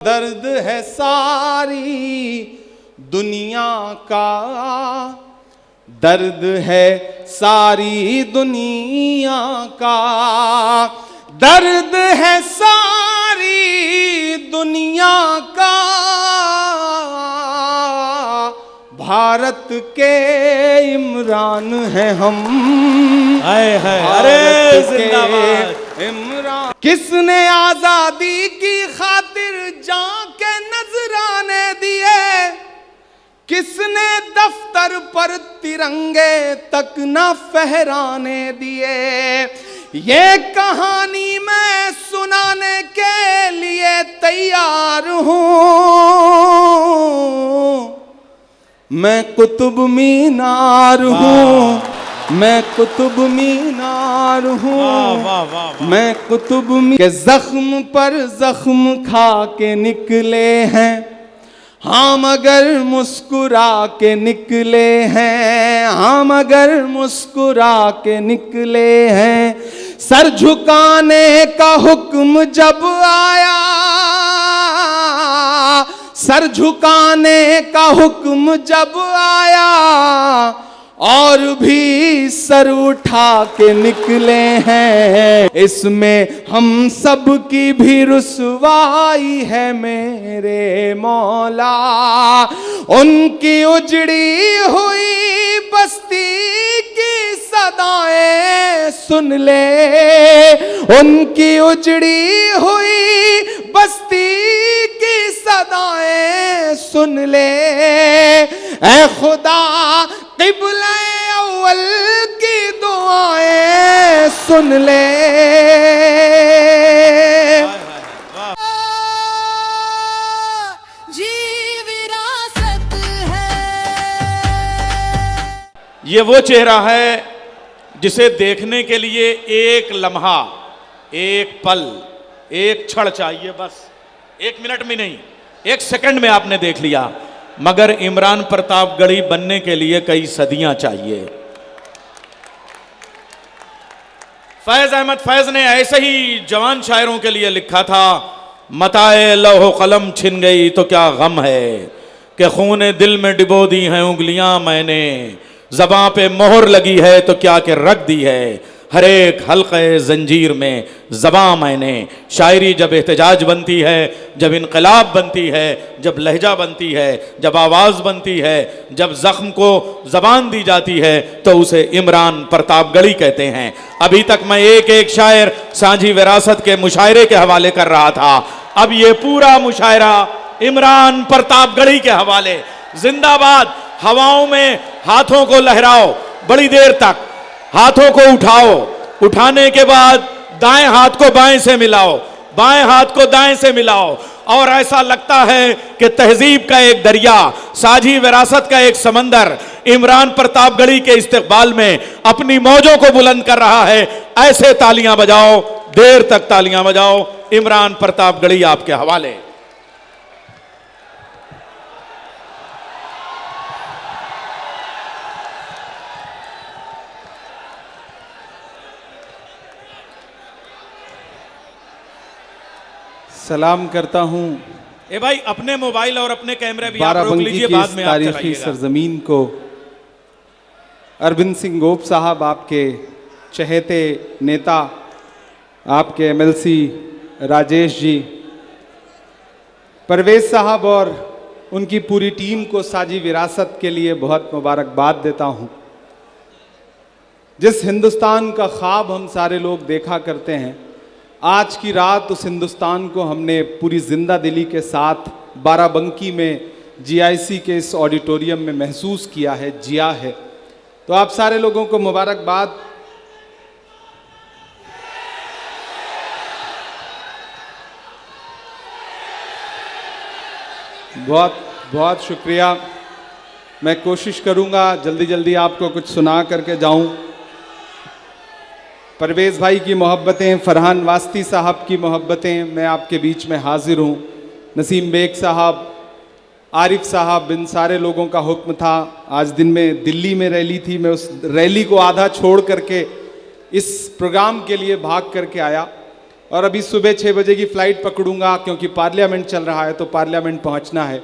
दर्द है सारी दुनिया का, दर्द है सारी दुनिया का, दर्द है सारी दुनिया का। भारत के इमरान हैं हम, अरे जिंदाबाद इमरान। किसने आजादी की खातिर जान के नजराने दिए, किसने दफ्तर पर तिरंगे तक न फहराने दिए। ये कहानी मैं सुनाने के लिए तैयार हूँ, मैं कुतुब मीनार हूँ, मैं कुतुब मीनार हूँ, मैं कुतुब के जख्म पर जख्म खा के निकले हैं हम, अगर मुस्कुरा के निकले हैं हम, अगर मुस्कुरा के निकले हैं। सर झुकाने का हुक्म जब आया, सर झुकाने का हुक्म जब आया, और भी सर उठा के निकले हैं। इसमें हम सब की भी रुसवाई है मेरे मौला। उनकी उजड़ी हुई बस्ती की सदाएं सुन ले, उनकी उजड़ी हुई बस्ती की सदाएं सुन ले। ऐ खुदा क़िबला अव्वल की दुआएं सुन ले। जी विरासत है। ये वो चेहरा है जिसे देखने के लिए एक लम्हा, एक पल, एक क्षण चाहिए। बस 1 मिनट में नहीं, 1 सेकंड में आपने देख लिया। मगर इमरान प्रतापगढ़ी बनने के लिए कई सदियां चाहिए। फैज अहमद फैज ने ऐसे ही जवान शायरों के लिए लिखा था, मताए लौह कलम छिन गई तो क्या गम है, कि खून दिल में डिबो दी हैं उंगलियां मैंने, ज़बां पे मोहर लगी है तो क्या के रख दी है, हर एक हल्क़े ज़ंजीर में ज़बां मैंने। शायरी जब एहतजाज बनती है, जब इनकलाब बनती है, जब लहजा बनती है, जब आवाज़ बनती है, जब ज़ख्म को ज़बान दी जाती है, तो उसे इमरान प्रतापगढ़ी कहते हैं। अभी तक मैं एक एक शायर साझी विरासत के मुशायरे के हवाले कर रहा था, अब ये पूरा मुशायरा इमरान प्रतापगढ़ी के हवाले। जिंदाबाद। हवाओं में हाथों को लहराओ बड़ी देर तक, हाथों को उठाओ, उठाने के बाद दाएं हाथ को बाएं से मिलाओ, बाएं हाथ को दाएं से मिलाओ, और ऐसा लगता है कि तहजीब का एक दरिया, साझी विरासत का एक समंदर इमरान प्रतापगढ़ी के इस्तकबाल में अपनी मौजों को बुलंद कर रहा है। ऐसे तालियां बजाओ, देर तक तालियां बजाओ। इमरान प्रतापगढ़ी आपके हवाले। सलाम करता हूँ ए भाई, अपने मोबाइल और अपने कैमरे भी आप रोक बाराबंकी लीजिए, की बाद इस में आप तारीखी चलाइएगा। सरजमीन को। अरविंद सिंह गोप साहब आपके चहेते नेता, आपके एमएलसी राजेश जी, परवेज साहब और उनकी पूरी टीम को साझी विरासत के लिए बहुत मुबारकबाद देता हूँ। जिस हिंदुस्तान का ख्वाब हम सारे लोग देखा करते हैं, आज की रात उस हिंदुस्तान को हमने पूरी जिंदा दिली के साथ बाराबंकी में जीआईसी के इस ऑडिटोरियम में महसूस किया है, जिया है। तो आप सारे लोगों को मुबारकबाद। बहुत बहुत शुक्रिया। मैं कोशिश करूंगा जल्दी जल्दी आपको कुछ सुना करके जाऊं। परवेज़ भाई की मोहब्बतें, फरहान वास्ती साहब की मोहब्बतें, मैं आपके बीच में हाजिर हूँ। नसीम बेग साहब, आरिफ साहब, इन सारे लोगों का हुक्म था। आज दिन में दिल्ली में रैली थी, मैं उस रैली को आधा छोड़ करके इस प्रोग्राम के लिए भाग करके आया। और अभी सुबह 6 बजे की फ्लाइट पकड़ूंगा क्योंकि पार्लियामेंट चल रहा है, तो पार्लियामेंट पहुंचना है।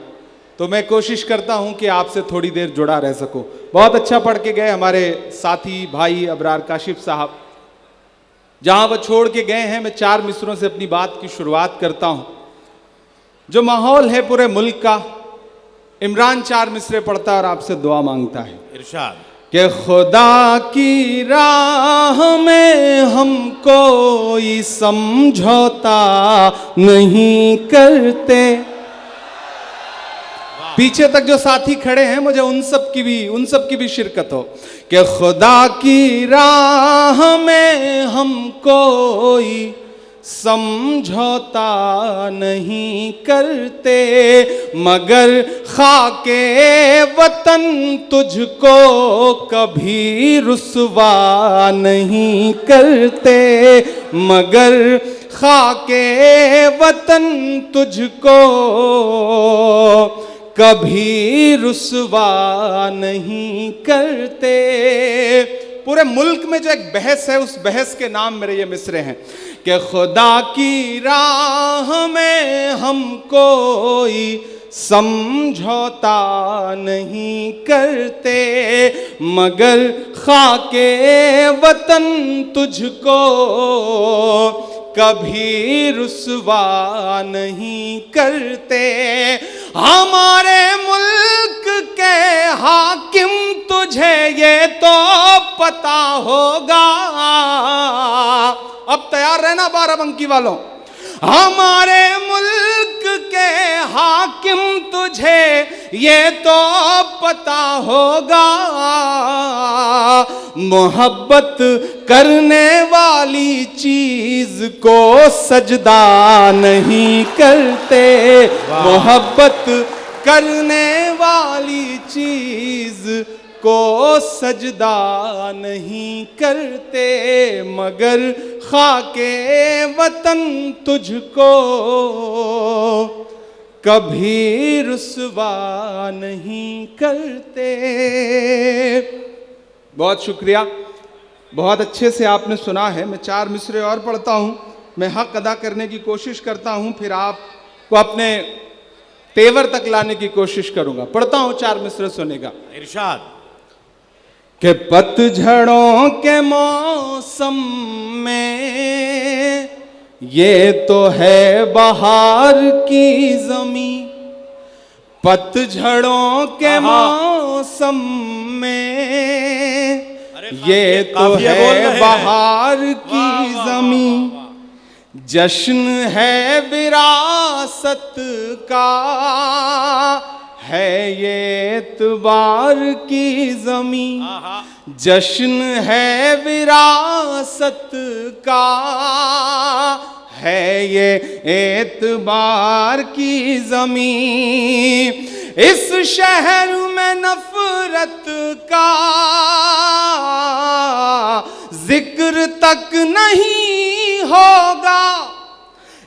तो मैं कोशिश करता हूं कि आपसे थोड़ी देर जुड़ा रह सकूं। बहुत अच्छा पढ़ के गए हमारे साथी भाई अबरार काशिफ साहब। जहां वो छोड़ के गए हैं, मैं 4 मिसरों से अपनी बात की शुरुआत करता हूं। जो माहौल है पूरे मुल्क का, इमरान 4 मिसरे पढ़ता है और आपसे दुआ मांगता है। इरशाद कि खुदा की राह में हम कोई समझौता नहीं करते। पीछे तक जो साथी खड़े हैं, मुझे उन सब की भी शिरकत हो। कि खुदा की राह में हम कोई समझौता नहीं करते, मगर खाके वतन तुझको कभी रुसवा नहीं करते, मगर खाके वतन तुझको कभी रुसवा नहीं करते। पूरे मुल्क में जो एक बहस है, उस बहस के नाम मेरे ये मिसरे हैं कि खुदा की राह में हम कोई समझौता नहीं करते, मगर खाके वतन तुझको कभी रुसवा नहीं करते। हमारे मुल्क के हाकिम तुझे ये तो पता होगा, अब तैयार रहना बाराबंकी वालों। हमारे मुल्क के हाकिम तुझे ये तो पता होगा, मोहब्बत करने वाली चीज को सजदा नहीं करते, मोहब्बत करने वाली चीज को सजदा नहीं करते, मगर खाके वतन तुझको कभी रुसवा नहीं करते। बहुत शुक्रिया, बहुत अच्छे से आपने सुना है। मैं 4 मिसरे और पढ़ता हूं, मैं हक अदा करने की कोशिश करता हूं, फिर आपको अपने तेवर तक लाने की कोशिश करूंगा। पढ़ता हूं 4 मिसरे, सुनेगा। इरशाद कि पतझड़ों के मौसम में ये तो है बहार की ज़मीं, पतझड़ों के मौसम में ये तो है बहार की ज़मीं, जश्न है विरासत का, है ये एतबार की ज़मीं, जश्न है विरासत का, है ये एतबार की ज़मीं। इस शहर में नफरत का जिक्र तक नहीं होगा,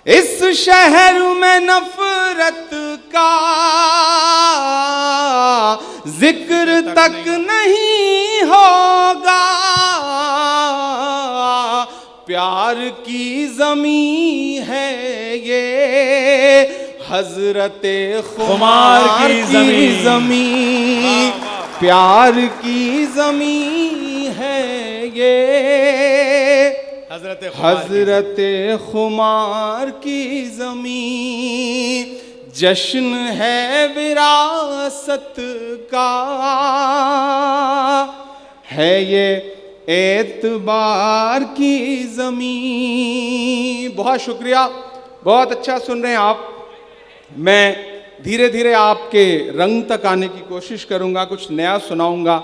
इस शहर में नफरत का जिक्र तक नहीं होगा, प्यार की ज़मीं है ये हज़रते खुमार की ज़मीं, प्यार की ज़मीं है ये हज़रते खुमार की ज़मीं, जश्न है विरासत का, है ये एतबार की ज़मीं। बहुत शुक्रिया, बहुत अच्छा सुन रहे हैं आप। मैं धीरे धीरे आपके रंग तक आने की कोशिश करूंगा, कुछ नया सुनाऊंगा,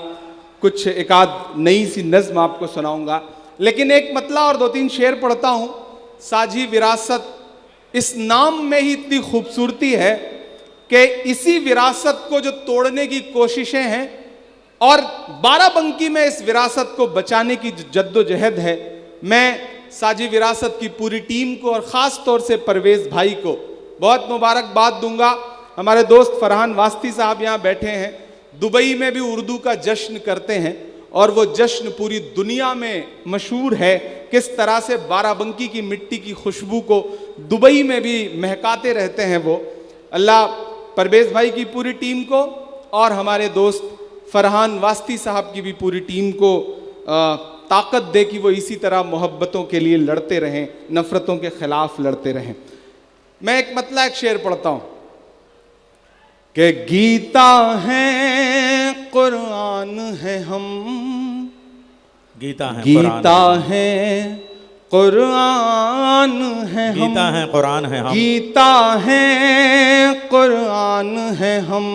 कुछ एक आध नई सी नज़्म आपको सुनाऊंगा, लेकिन एक मतला और 2-3 शेर पढ़ता हूं। साझी विरासत, इस नाम में ही इतनी खूबसूरती है कि इसी विरासत को जो तोड़ने की कोशिशें हैं और बाराबंकी में इस विरासत को बचाने की जद्दोजहद है, मैं साझी विरासत की पूरी टीम को और ख़ास तौर से परवेज़ भाई को बहुत मुबारकबाद दूंगा। हमारे दोस्त फरहान वास्ती साहब यहाँ बैठे हैं, दुबई में भी उर्दू का जश्न करते हैं और वो जश्न पूरी दुनिया में मशहूर है किस तरह से बाराबंकी की मिट्टी की खुशबू को दुबई में भी महकाते रहते हैं वो। अल्लाह परवेज भाई की पूरी टीम को और हमारे दोस्त फरहान वास्ती साहब की भी पूरी टीम को ताकत दे कि वो इसी तरह मोहब्बतों के लिए लड़ते रहें, नफरतों के खिलाफ लड़ते रहें। मैं एक मतलब एक शेर पढ़ता हूं कि गीता है कुरान है हम, गीता है गीता है कुरान है हम, गीता है कुरान है हम, गीता है कुरान है हम,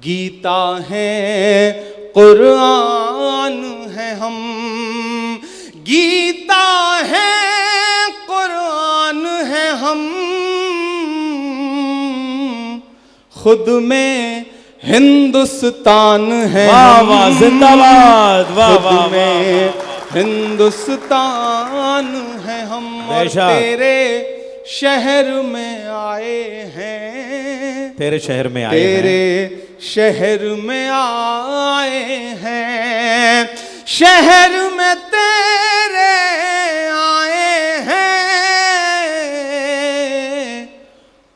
गीता है कुरान है हम, गीता है कुरान है हम, खुद में हिंदुस्तान है। वाह वाह, जिंदाबाद, वाह खुद वाह में हिंदुस्तान है हम, और तेरे शहर में आए हैं, तेरे शहर में आए हैं, तेरे शहर में आए हैं, शहर में तेरे आए हैं,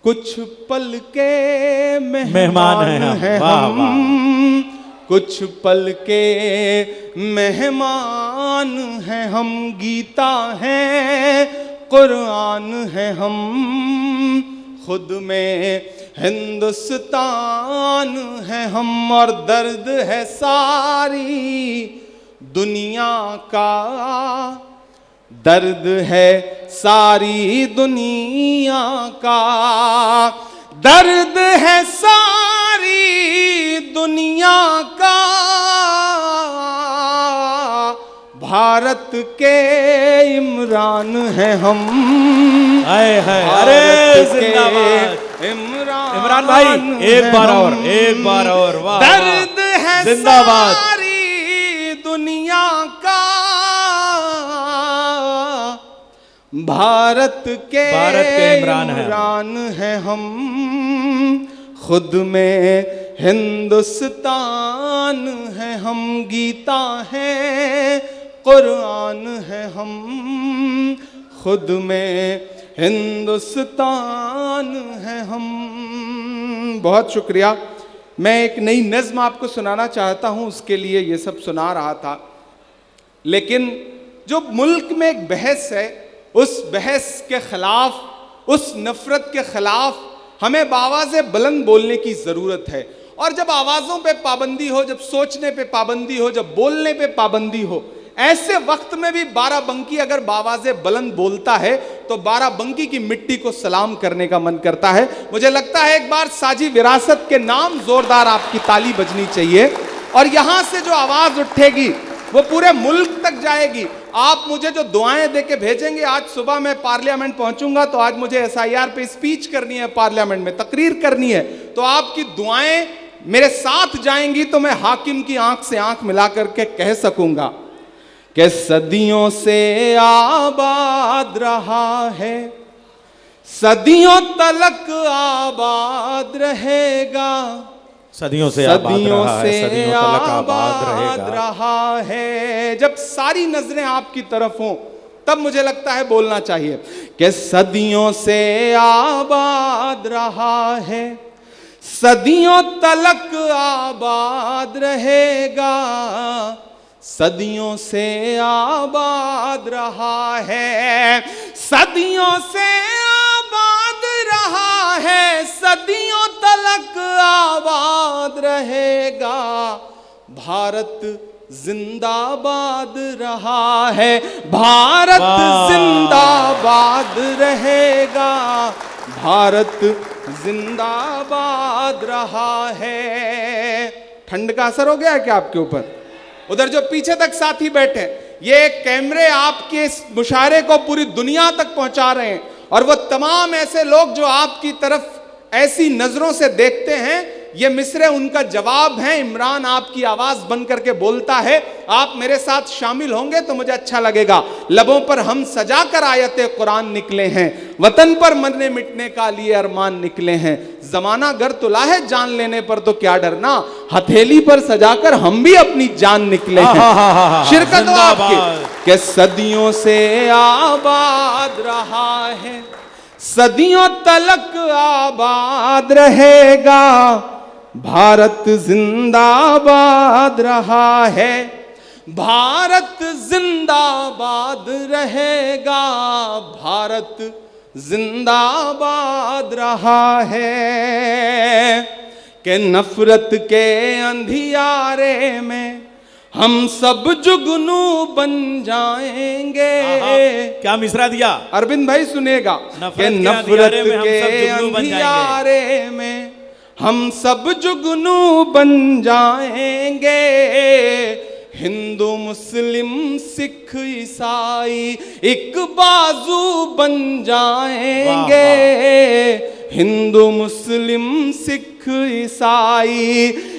कुछ पल के मेहमान हैं हम, कुछ पल के मेहमान हैं हम, गीता है कुरान है हम, खुद में हिंदुस्तान है हम, और दर्द है सारी दुनिया का, दर्द है सारी दुनिया का, दर्द है सारी दुनिया का, भारत के इमरान हैं हम। हाय हाय, अरे जिंदाबाद इमरान भाई, एक बार और, वाह, दर्द है जिंदाबाद, सारी दुनिया का, भारत के इमरान है हम, खुद में हिंदुस्तान है हम, गीता है कुरान है हम, खुद में हिंदुस्तान है हम। बहुत शुक्रिया। मैं एक नई नज़्म आपको सुनाना चाहता हूँ, उसके लिए ये सब सुना रहा था। लेकिन जो मुल्क में एक बहस है, उस बहस के खिलाफ, उस नफरत के खिलाफ हमें बावाज़े बुलंद बोलने की ज़रूरत है। और जब आवाज़ों पे पाबंदी हो, जब सोचने पे पाबंदी हो, जब बोलने पे पाबंदी हो, ऐसे वक्त में भी बाराबंकी अगर बावाज़े बुलंद बोलता है तो बाराबंकी की मिट्टी को सलाम करने का मन करता है। मुझे लगता है एक बार साजी विरासत के नाम जोरदार आपकी ताली बजनी चाहिए, और यहां से जो आवाज़ उठेगी वो पूरे मुल्क तक जाएगी। आप मुझे जो दुआएं देके भेजेंगे, आज सुबह मैं पार्लियामेंट पहुंचूंगा तो आज मुझे SIR पे स्पीच करनी है, पार्लियामेंट में तकरीर करनी है, तो आपकी दुआएं मेरे साथ जाएंगी तो मैं हाकिम की आंख से आंख मिला करके कह सकूंगा कि सदियों से आबाद रहा है, सदियों तलक आबाद रहेगा, सदियों से आबाद रहा है। जब सारी नजरें आपकी तरफ हों तब मुझे लगता है बोलना चाहिए कि सदियों से आबाद रहा है, सदियों तलक आबाद रहेगा, सदियों से आबाद रहा है, सदियों से आबाद रहा है, सदियों तलक आबाद रहेगा, भारत जिंदाबाद रहा है, भारत जिंदाबाद रहेगा, भारत जिंदाबाद रहा है। ठंड का असर हो गया है क्या आपके ऊपर? उधर जो पीछे तक साथी बैठे, ये कैमरे आपके इस मुशायरे को पूरी दुनिया तक पहुंचा रहे हैं, और वो तमाम ऐसे लोग जो आपकी तरफ ऐसी नजरों से देखते हैं ये मिसरे उनका जवाब है। इमरान आपकी आवाज बन करके बोलता है, आप मेरे साथ शामिल होंगे तो मुझे अच्छा लगेगा। लबों पर हम सजा कर आयते कुरान निकले हैं, वतन पर मरने मिटने का लिए अरमान निकले हैं। जमाना गर तुला है जान लेने पर तो क्या डरना, हथेली पर सजाकर हम भी अपनी जान निकले हैं। शिरकत हो आपकी कि सदियों से आबाद रहा है, सदियों तलक आबाद रहेगा। भारत जिंदाबाद रहा है, भारत जिंदाबाद रहेगा। भारत जिंदाबाद रहा है कि नफरत के अंधियारे में हम सब जुगनू बन जाएंगे। क्या मिसरा दिया अरविंद भाई सुनेगा कि नफरत के अंधियारे में हम सब जुगनू बन जाएंगे। हिंदू मुस्लिम सिख ईसाई एक बाजू बन जाएंगे। हिंदू मुस्लिम सिख ईसाई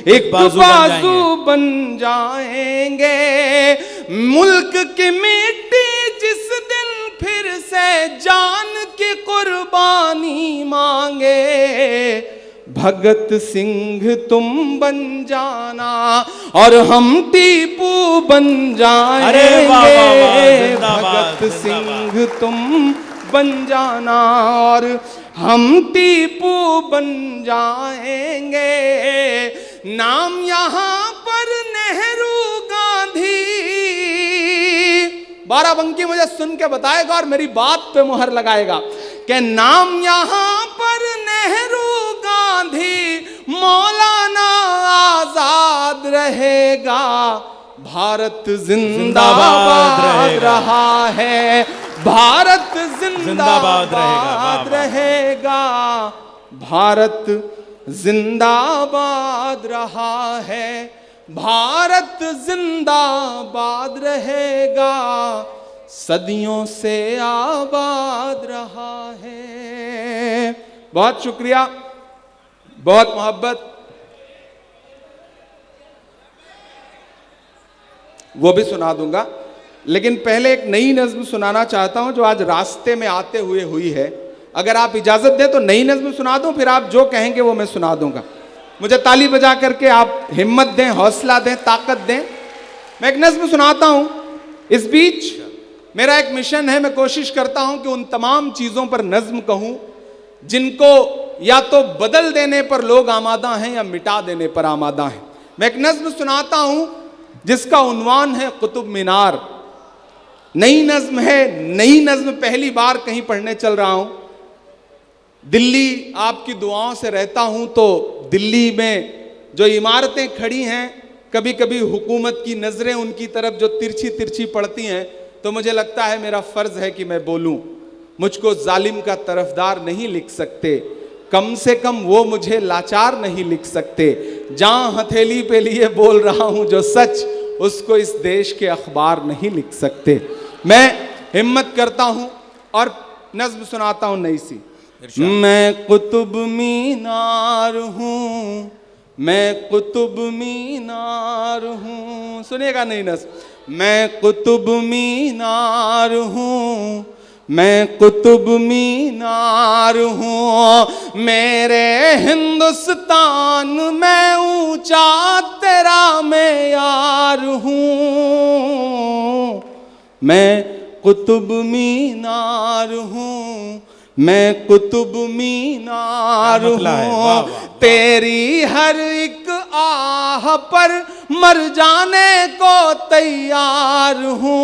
एक बाजू बन जाएंगे। मुल्क की मिट्टी जिस दिन फिर से जान की कुर्बानी मांगे, भगत सिंह तुम बन जाना और हम टीपू बन जाएंगे। भगत सिंह तुम बन जाना और हम टीपू बन जाएंगे। नाम यहां पर नेहरू गांधी, बाराबंकी मुझे सुन के बताएगा और मेरी बात पे मुहर लगाएगा कि नाम यहां पर नेहरू गांधी मौलाना आजाद रहेगा। भारत जिंदाबाद रहा है, भारत जिंदाबाद रहेगा। भारत जिंदाबाद रहा है, भारत जिंदाबाद रहेगा। सदियों से आबाद रहा है। बहुत शुक्रिया, बहुत मोहब्बत। वो भी सुना दूंगा, लेकिन पहले एक नई नज्म सुनाना चाहता हूं जो आज रास्ते में आते हुए हुई है। अगर आप इजाजत दें तो नई नज्म सुना दूं, फिर आप जो कहेंगे वो मैं सुना दूंगा। मुझे ताली बजा करके आप हिम्मत दें, हौसला दें, ताकत दें। मैं एक नज्म सुनाता हूं। इस बीच मेरा एक मिशन है, मैं कोशिश करता हूं कि उन तमाम चीजों पर नज्म कहूं जिनको या तो बदल देने पर लोग आमादा हैं या मिटा देने पर आमादा हैं। मैं एक नज्म सुनाता हूं जिसका उन्वान है कुतुब मीनार। नई नज्म है, नई नज्म पहली बार कहीं पढ़ने चल रहा हूं। दिल्ली आपकी दुआओं से रहता हूं, तो दिल्ली में जो इमारतें खड़ी हैं, कभी कभी हुकूमत की नजरें उनकी तरफ जो तिरछी तिरछी पड़ती हैं, तो मुझे लगता है मेरा फर्ज है कि मैं बोलूं। मुझको जालिम का तरफदार नहीं लिख सकते, कम से कम वो मुझे लाचार नहीं लिख सकते। जहां हथेली पे लिए बोल रहा हूं जो सच, उसको इस देश के अखबार नहीं लिख सकते। मैं हिम्मत करता हूं और नज्म सुनाता हूं नई सी। मैं कुतुब मीनार हूं, मैं कुतुब मीनार हूं। सुनिएगा नई नज्म। मैं कुतुब मीनार हूं, मैं कुतुब मीनार हूं। मेरे हिंदुस्तान में ऊंचा तेरा मेयार हूं। मैं कुतुब मीनार हूं, मैं कुतुब मीनार हूं। तेरी हर एक आह पर मर जाने को तैयार हूं।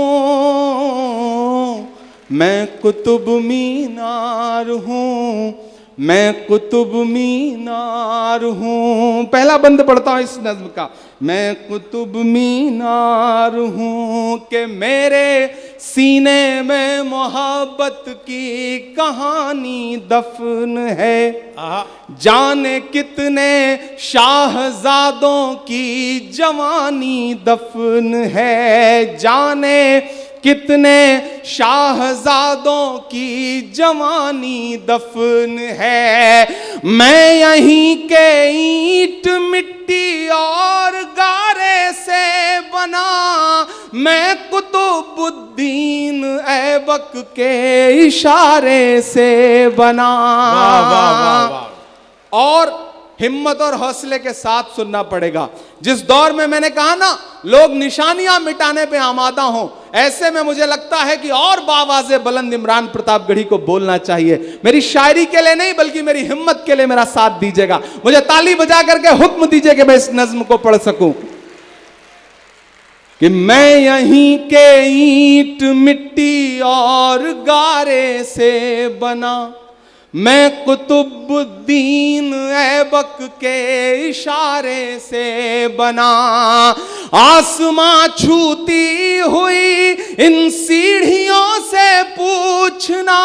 मैं कुतुब मीनार हूं, मैं कुतुब मीनार हूं। पहला बंद पढ़ता हूं इस नज्म का। मैं कुतुब मीनार हूं कि मेरे सीने में मोहब्बत की कहानी दफन है। जाने कितने शाहजादों की जवानी दफन है। जाने कितने शाहजादों की जवानी दफन है। मैं यहीं के ईंट मिट्टी और गारे से बना, मैं कुतुबुद्दीन ऐबक के इशारे से बना। वाह वाह वाह वाह। और हिम्मत और हौसले के साथ सुनना पड़ेगा। जिस दौर में मैंने कहा ना लोग निशानियां मिटाने पे आमादा हों, ऐसे में मुझे लगता है कि और बावाज़े बुलंद इमरान प्रतापगढ़ी को बोलना चाहिए। मेरी शायरी के लिए नहीं बल्कि मेरी हिम्मत के लिए मेरा साथ दीजिएगा। मुझे ताली बजा करके हुक्म दीजिए कि मैं इस नज्म को पढ़ सकूं। कि मैं यहीं के ईंट मिट्टी और गारे से बना, मैं कुतुबुद्दीन ऐबक के इशारे से बना। आसमां छूती हुई इन सीढ़ियों से पूछना,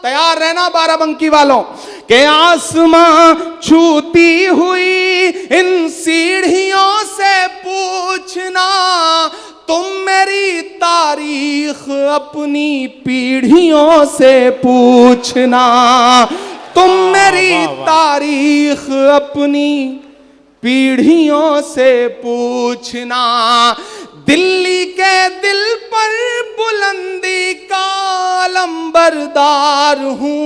तैयार रहना बाराबंकी वालों, के आसमां छूती हुई इन सीढ़ियों से पूछना, तुम मेरी तारीख अपनी पीढ़ियों से पूछना, तुम मेरी तारीख अपनी पीढ़ियों से पूछना। दिल्ली के दिल पर बुलंदी का अलंबरदार हूं,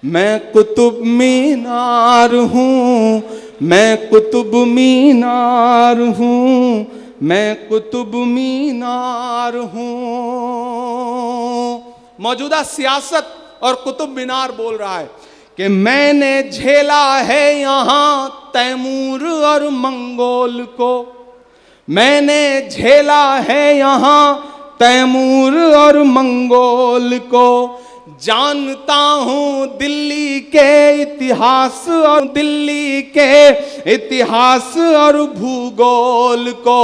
मैं कुतुब मीनार हूं, मैं कुतुब मीनार हूं, मैं कुतुब मीनार हूं। मौजूदा सियासत और कुतुब मीनार बोल रहा है कि मैंने झेला है यहां तैमूर और मंगोल को, मैंने झेला है यहां तैमूर और मंगोल को, जानता हूं दिल्ली के इतिहास और दिल्ली के इतिहास और भूगोल को,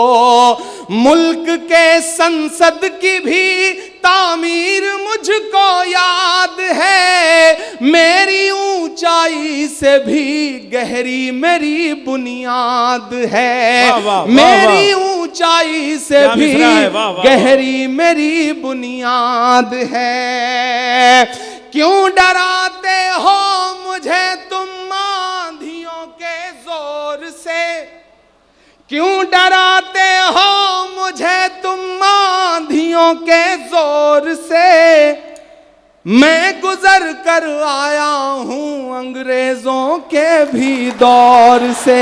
मुल्क के संसद की भी तामीर मुझको याद है, मेरी ऊंचाई से भी गहरी मेरी बुनियाद है, वाह, वाह, मेरी वाह, ऊंचाई से क्या भी मिसरा है, वाह, वाह, गहरी मेरी बुनियाद है। क्यों डराते हो मुझे तुम आंधियों के जोर से, क्यों डराते हो मुझे तुम आंधियों के जोर से, मैं गुजर कर आया हूं अंग्रेजों के भी दौर से,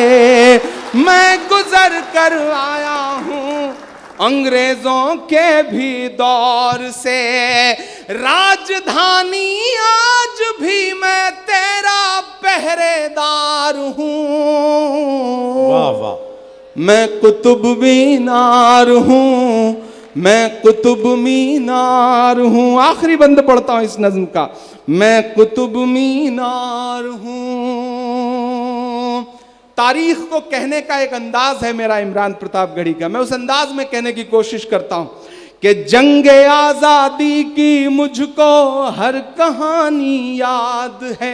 मैं गुजर कर आया हूं अंग्रेजों के भी दौर से। राजधानी आज भी मैं तेरा पहरेदार हूं, वाह वाह। मैं कुतुब मीनार हूं, मैं कुतुब मीनार हूं। आखिरी बंद पढ़ता हूं इस नज्म का, मैं कुतुब मीनार हूं। तारीख को कहने का एक अंदाज है मेरा इमरान प्रतापगढ़ी का, मैं उस अंदाज में कहने की कोशिश करता हूं कि जंगे आजादी की मुझको हर कहानी याद है।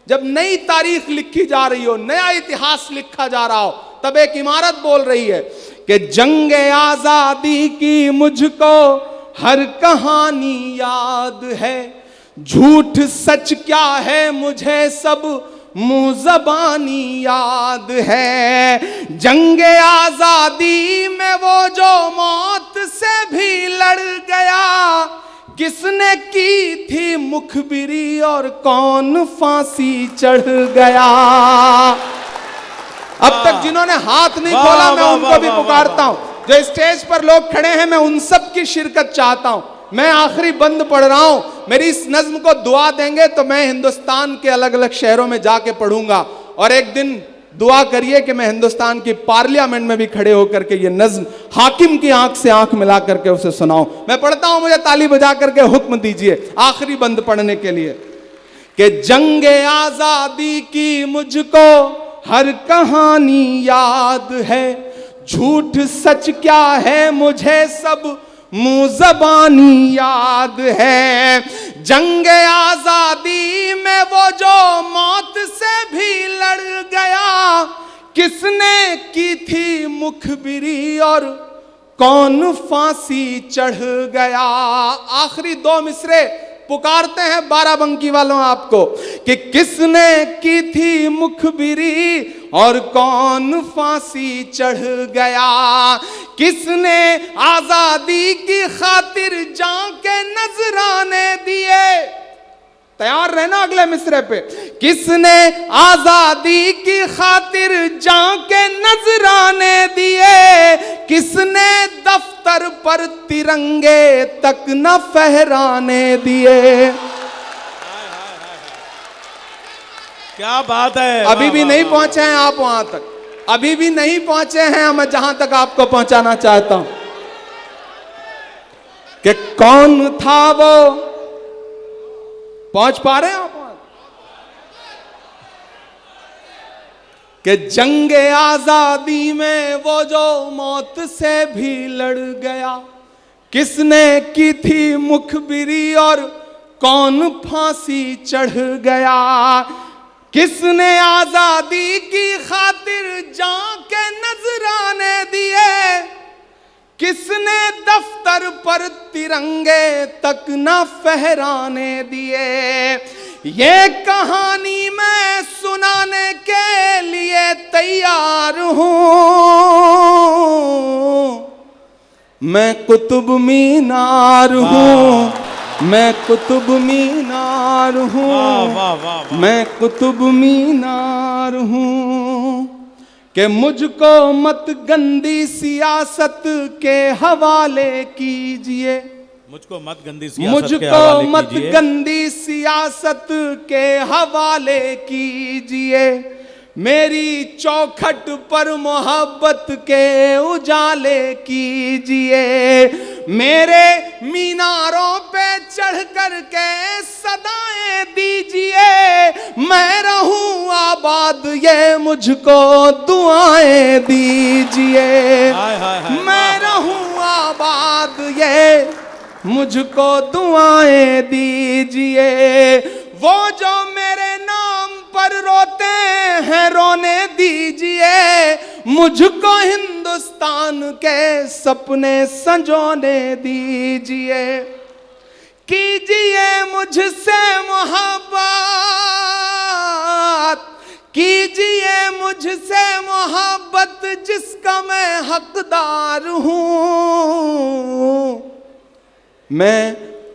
जब नई तारीख लिखी जा रही हो, नया इतिहास लिखा जा रहा हो, तब एक इमारत बोल रही है कि जंगे आजादी की मुझको हर कहानी याद है, झूठ सच क्या है मुझे सब मुंह ज़बानी याद है। जंगे आजादी में वो जो मौत से भी लड़ गया, किसने की थी मुखबिरी और कौन फांसी चढ़ गया। अब तक जिन्होंने हाथ नहीं खोला मैं उनको भी पुकारता हूं, जो स्टेज पर लोग खड़े हैं मैं उन सब की शिरकत चाहता हूं। मैं आखिरी बंद पढ़ रहा हूं, मेरी इस नज्म को दुआ देंगे तो मैं हिंदुस्तान के अलग अलग शहरों में जाके पढ़ूंगा, और एक दिन दुआ करिए कि मैं हिंदुस्तान की पार्लियामेंट में भी खड़े होकर के ये नज्म हाकिम की आंख से आंख मिला करके उसे सुनाऊं। मैं पढ़ता हूं, मुझे ताली बजा करके हुक्म दीजिए आखिरी बंद पढ़ने के लिए कि जंगे आजादी की मुझको हर कहानी याद है, झूठ सच क्या है मुझे सब मुंह ज़बानी याद है। जंगे आजादी में वो जो मौत से भी लड़ गया, किसने की थी मुखबिरी और कौन फांसी चढ़ गया। आखिरी दो मिसरे पुकारते हैं बाराबंकी वालों आपको कि किसने की थी मुखबिरी और कौन फांसी चढ़ गया, किसने आजादी की खातिर जान के नजराने दिए। तैयार रहना अगले मिसरे पे। किसने आजादी की खातिर जान के नजराने दिए, किसने दफ्तर पर तिरंगे तक न फहराने दिए। क्या बात है। अभी भी नहीं पहुंचे हैं आप वहां तक, अभी भी नहीं पहुंचे हैं मैं जहां तक आपको पहुंचाना चाहता हूं कि कौन था वो। पहुंच पा रहे हैं आप वहां कि जंगे आजादी में वो जो मौत से भी लड़ गया, किसने की थी मुखबिरी और कौन फांसी चढ़ गया, किसने आजादी की खातिर जान के नजराने दिए, किसने दफ्तर पर तिरंगे तक न फहराने दिए। ये कहानी मैं सुनाने के लिए तैयार हूं, मैं कुतुब मीनार हूं, मैं कुतुब मीनार हूं, मैं कुतुब मीनार हूं कि मुझको मत गंदी सियासत के हवाले कीजिए, मुझको मत गंदी सियासत मुझको मत गंदी सियासत के हवाले कीजिए। मेरी चौखट पर मोहब्बत के उजाले कीजिए, मेरे मीनारों पे चढ़ कर के सदाएं दीजिए। मैं रहूं आबाद ये मुझको दुआएं दीजिए, मैं रहूं आबाद ये मुझको दुआएं दीजिए। वो जो मेरे नाम पर रोते हैं रोने दीजिए, मुझको हिंदुस्तान के सपने संजोने दीजिए। कीजिए मुझसे मोहब्बत, कीजिए मुझसे मोहब्बत जिसका मैं हकदार हूं। मैं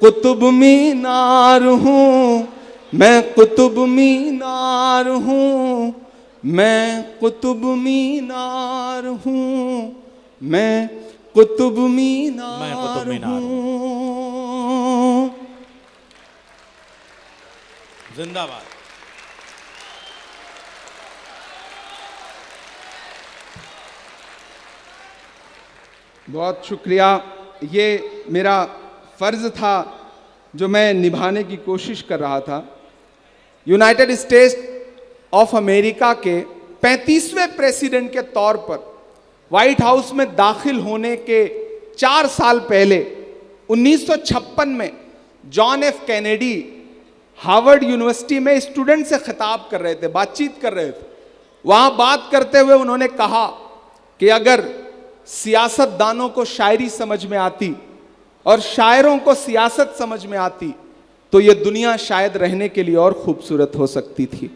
कुतुब मीनार हूं, मैं कुतुब मीनार हूं, मैं कुतुब मीनार हूं, मैं कुतुब मीनार हूं। जिंदाबाद। बहुत शुक्रिया। ये मेरा फर्ज था जो मैं निभाने की कोशिश कर रहा था। यूनाइटेड स्टेट्स ऑफ अमेरिका के 35वें प्रेसिडेंट के तौर पर व्हाइट हाउस में दाखिल होने के 4 साल पहले 1956 में John F Kennedy Harvard university में स्टूडेंट से खिताब कर रहे थे, बातचीत कर रहे थे। वहां बात करते हुए उन्होंने कहा कि अगर सियासतदानों को शायरी समझ में आती और शायरों को सियासत समझ में आती तो ये दुनिया शायद रहने के लिए और खूबसूरत हो सकती थी।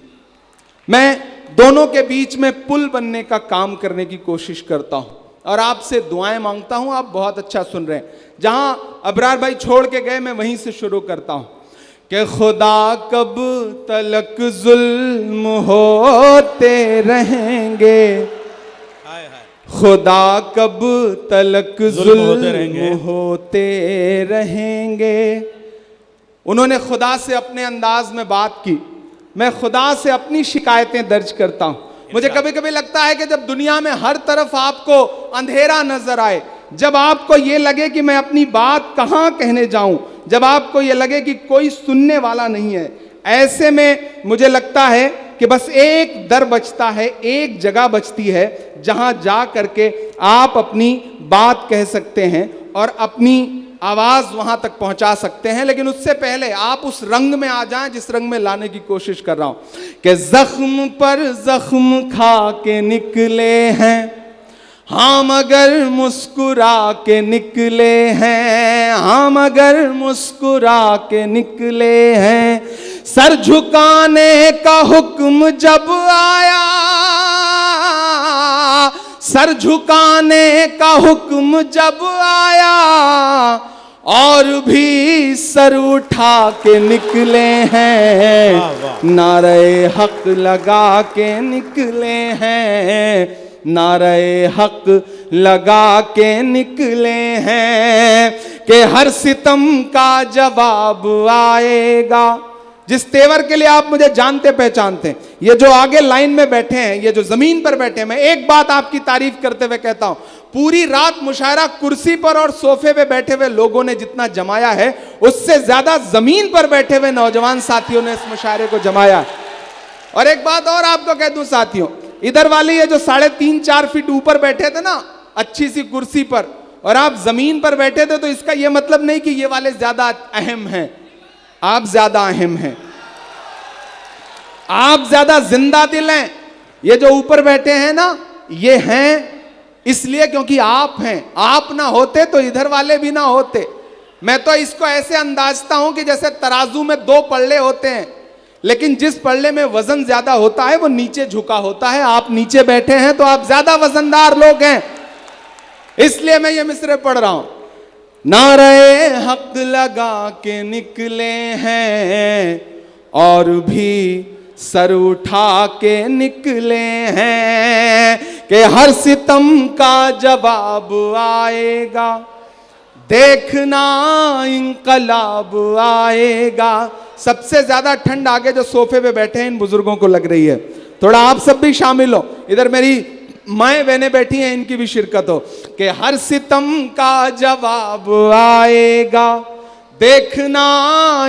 मैं दोनों के बीच में पुल बनने का काम करने की कोशिश करता हूं और आपसे दुआएं मांगता हूं। आप बहुत अच्छा सुन रहे हैं। जहां अबरार भाई छोड़ के गए मैं वहीं से शुरू करता हूं कि खुदा कब तलक जुल्म होते रहेंगे, खुदा कब तलक जुल्म होते रहेंगे। उन्होंने खुदा से अपने अंदाज में बात की। मैं खुदा से अपनी शिकायतें दर्ज करता हूं। मुझे कभी कभी लगता है कि जब दुनिया में हर तरफ आपको अंधेरा नजर आए, जब आपको ये लगे कि मैं अपनी बात कहां कहने जाऊं, जब आपको ये लगे कि कोई सुनने वाला नहीं है, ऐसे में मुझे लगता है कि बस एक दर बचता है, एक जगह बचती है जहां जा करके आप अपनी बात कह सकते हैं और अपनी आवाज वहां तक पहुंचा सकते हैं। लेकिन उससे पहले आप उस रंग में आ जाएं जिस रंग में लाने की कोशिश कर रहा हूं कि जख्म पर जख्म खा के निकले हैं, हम अगर मुस्कुरा के निकले हैं, हम अगर मुस्कुरा के निकले हैं, सर झुकाने का हुक्म जब आया, सर झुकाने का हुक्म जब आया, और भी सर उठा के निकले हैं, नारे हक लगा के निकले हैं, नारे हक लगा के निकले हैं, कि हर सितम का जवाब आएगा। जिस तेवर के लिए आप मुझे जानते पहचानते हैं, ये जो आगे लाइन में बैठे हैं, ये जो जमीन पर बैठे हैं, मैं एक बात आपकी तारीफ करते हुए कहता हूं, पूरी रात मुशायरा कुर्सी पर और सोफे पे बैठे हुए लोगों ने जितना जमाया है, उससे ज्यादा जमीन पर बैठे हुए नौजवान साथियों ने इस मुशायरे को जमाया। और एक बात और आपको कह दूं साथियों, इधर वाले ये जो 3.5-4 फीट ऊपर बैठे थे ना अच्छी सी कुर्सी पर, और आप जमीन पर बैठे थे, तो इसका यह मतलब नहीं कि ये वाले ज्यादा अहम हैं, आप ज्यादा अहम हैं, आप ज्यादा जिंदा दिल हैं। ये जो ऊपर बैठे हैं ना, ये हैं इसलिए क्योंकि आप हैं, आप ना होते तो इधर वाले भी ना होते। मैं तो इसको ऐसे अंदाजता हूं कि जैसे तराजू में 2 पल्ले होते हैं, लेकिन जिस पल्ले में वजन ज्यादा होता है वो नीचे झुका होता है। आप नीचे बैठे हैं तो आप ज्यादा वजनदार लोग हैं, इसलिए मैं ये मिसरे पढ़ रहा हूं। नारे हक लगा के निकले हैं, और भी सर उठा के निकले हैं, कि हर सितम का जवाब आएगा, देखना इंकलाब आएगा। सबसे ज्यादा ठंड आगे जो सोफे पे बैठे हैं इन बुजुर्गों को लग रही है, थोड़ा आप सब भी शामिल हो। इधर मेरी माएं बहनें बैठी हैं, इनकी भी शिरकत हो, कि हर सितम का जवाब आएगा, देखना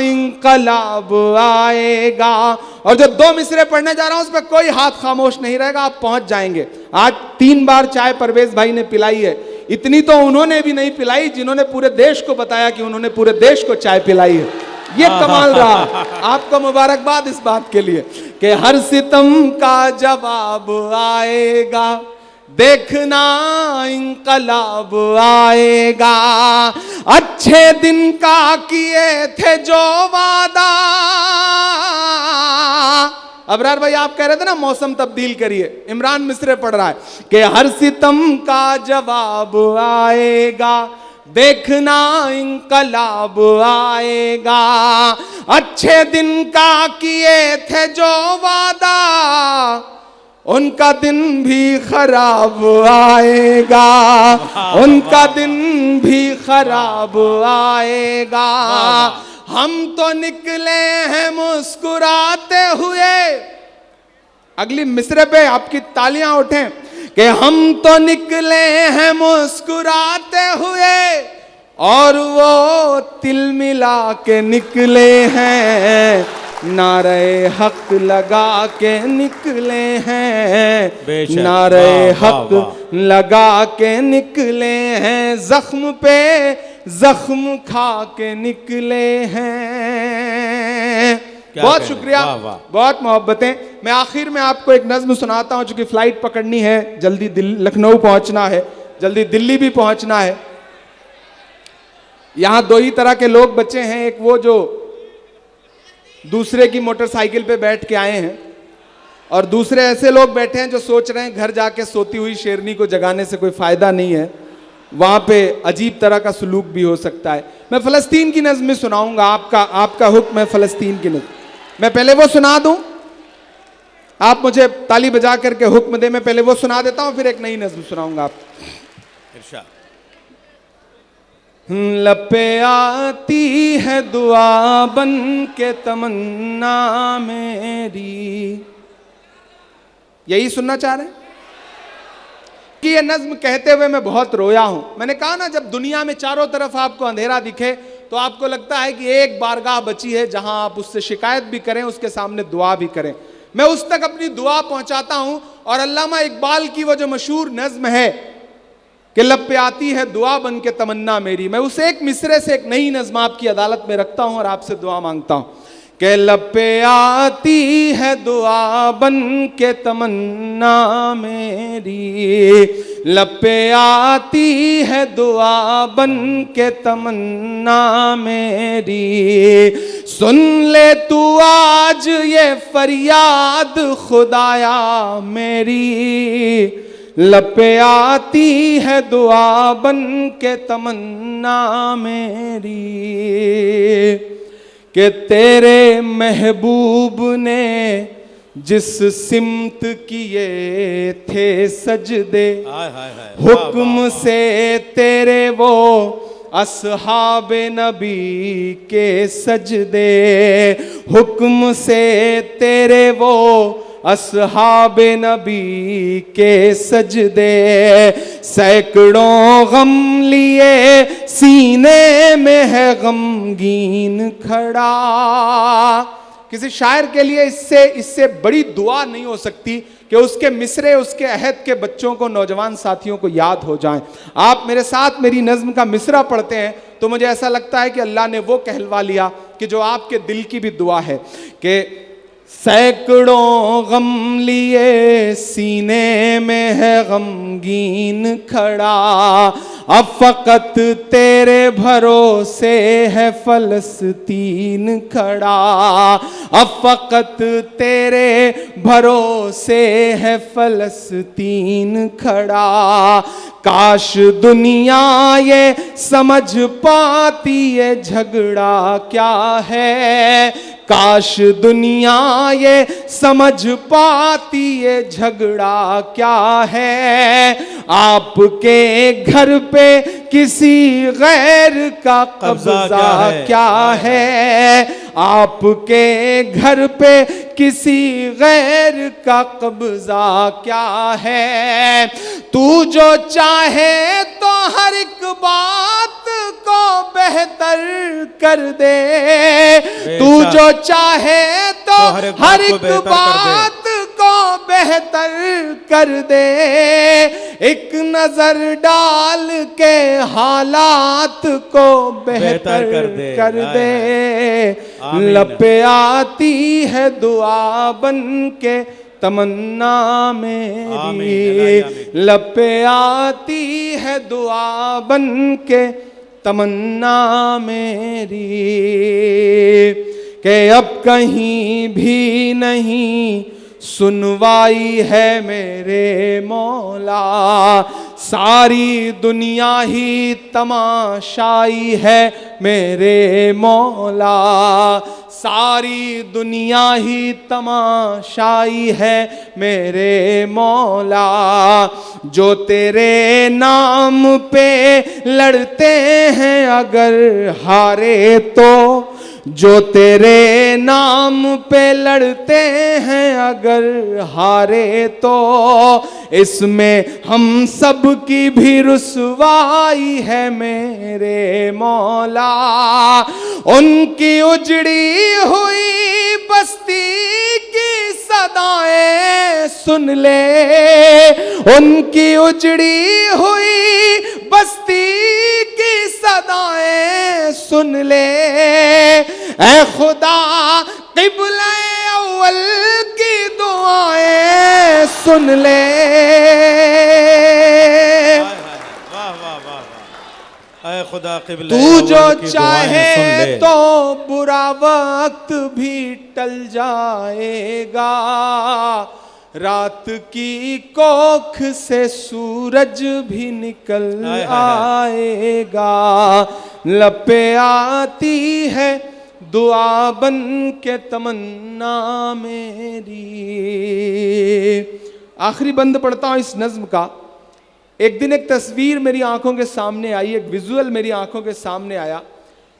इंकलाब आएगा। और जो 2 मिसरे पढ़ने जा रहा हूं उस पर कोई हाथ खामोश नहीं रहेगा, आप पहुंच जाएंगे। आज 3 बार चाय परवेज भाई ने पिलाई है, इतनी तो उन्होंने भी नहीं पिलाई जिन्होंने पूरे देश को बताया कि उन्होंने पूरे देश को चाय पिलाई है। ये कमाल रहा, आपको मुबारकबाद इस बात के लिए कि हर सितम का जवाब आएगा, देखना इंकलाब आएगा। अच्छे दिन का किए थे जो वादा, अबरार भाई आप कह रहे थे ना मौसम तब्दील करिए, इमरान मिसरे पढ़ रहा है कि हर सितम का जवाब आएगा, देखना इंकलाब आएगा। अच्छे दिन का किए थे जो वादा, उनका दिन भी खराब आएगा, उनका दिन भी खराब आएगा। हम तो निकले हैं मुस्कुराते हुए, अगली मिसरे पे आपकी तालियां उठें कि हम तो निकले हैं मुस्कुराते हुए, और वो तिल मिला के निकले हैं, नारे हक लगा के निकले हैं, नारे हक लगा के निकले हैं, जख्म पे जख्म खा के निकले हैं। बहुत शुक्रिया, बहुत मोहब्बतें। मैं आखिर में आपको एक नज्म सुनाता हूं, चूंकि फ्लाइट पकड़नी है, जल्दी लखनऊ पहुंचना है, जल्दी दिल्ली भी पहुंचना है। यहां 2 ही तरह के लोग बचे हैं, एक वो जो दूसरे की मोटरसाइकिल पे बैठ के आए हैं, और दूसरे ऐसे लोग बैठे हैं जो सोच रहे हैं घर जाके सोती हुई शेरनी को जगाने से कोई फायदा नहीं है, वहां पे अजीब तरह का सलूक भी हो सकता है। मैं फलस्तीन की नज़्म सुनाऊंगा, आपका हुक्म है फलस्तीन की नज़्म। मैं पहले वो सुना दूं, आप मुझे ताली बजा करके हुक्म दे, मैं पहले वो सुना देता हूं, फिर एक नई नज़्म सुनाऊंगा आपको। लपे आती है दुआ बन के तमन्ना मेरी, यही सुनना चाह रहे हैं कि ये नज्म कहते हुए मैं बहुत रोया हूं। मैंने कहा ना, जब दुनिया में चारों तरफ आपको अंधेरा दिखे तो आपको लगता है कि एक बारगाह बची है जहां आप उससे शिकायत भी करें, उसके सामने दुआ भी करें। मैं उस तक अपनी दुआ पहुंचाता हूं, और अल्लामा इकबाल की वो जो मशहूर नज्म है कि लब पे आती है दुआ बन के तमन्ना मेरी, मैं उस एक मिसरे से एक नई नज्म आपकी अदालत में रखता हूं और आपसे दुआ मांगता हूं के लब पे आती है दुआ बन के तमन्ना मेरी, लब पे आती है दुआ बन के तमन्ना मेरी। सुन ले तू आज ये फरियाद खुदाया मेरी, लब पे आती है दुआ बन के तमन्ना मेरी। कि तेरे महबूब ने जिस सिमत किए थे सजदे, हुक्म से तेरे वो अस्हाबे नबी के सजदे, हुक्म से तेरे वो अस्हाबे नबी के सजदे। सैकड़ों गम लिए सीने में है गमगीन खड़ा। किसी शायर के लिए इससे बड़ी दुआ नहीं हो सकती कि उसके मिसरे उसके अहद के बच्चों को, नौजवान साथियों को याद हो जाएं। आप मेरे साथ मेरी नज्म का मिसरा पढ़ते हैं तो मुझे ऐसा लगता है कि अल्लाह ने वो कहलवा लिया कि जो आपके दिल की भी दुआ है कि सैकड़ों गम लिए सीने में है गमगीन खड़ा, अब फकत तेरे भरोसे है फलस्तीन खड़ा, अब फकत तेरे भरोसे है फलस्तीन खड़ा। काश दुनिया ये समझ पाती ये झगड़ा क्या है, काश दुनिया ये समझ पाती ये झगड़ा क्या है। आपके घर पे किसी गैर का कब्जा क्या है, आपके घर पे किसी गैर का कब्जा क्या है। तू जो चाहे तो हर एक बात को बेहतर कर दे, तू जो चाहे तो हर एक बात को बेहतर कर दे। एक नजर डाल के हालात को बेहतर कर दे। लब पे आती है दुआ बन के तमन्ना मेरी, लब पे आती है दुआ बन के तमन्ना मेरी। कि अब कहीं भी नहीं सुनवाई है मेरे मौला, सारी दुनिया ही तमाशाई है मेरे मौला, सारी दुनिया ही तमाशाई है मेरे मौला। जो तेरे नाम पे लड़ते हैं अगर हारे तो, जो तेरे नाम पे लड़ते हैं अगर हारे तो, इसमें हम सब की भी रुसवाई है मेरे मौला। उनकी उजड़ी हुई बस्ती की सदाएं सुन ले, उनकी उजड़ी हुई बस्ती की सदाएं सुन ले। ऐ खुदा क़िबला अव्वल की दुआएं सुन ले। वाह वाह वाह। ऐ खुदा क़िबला तू जो चाहे तो बुरा वक्त भी टल जाएगा, रात की कोख से सूरज भी निकल आएगा। लब पे आती है दुआ बन के तमन्ना मेरी। आखिरी बंद पढ़ता हूं इस नज्म का। एक दिन एक तस्वीर मेरी आंखों के सामने आई, एक विजुअल मेरी आंखों के सामने आया।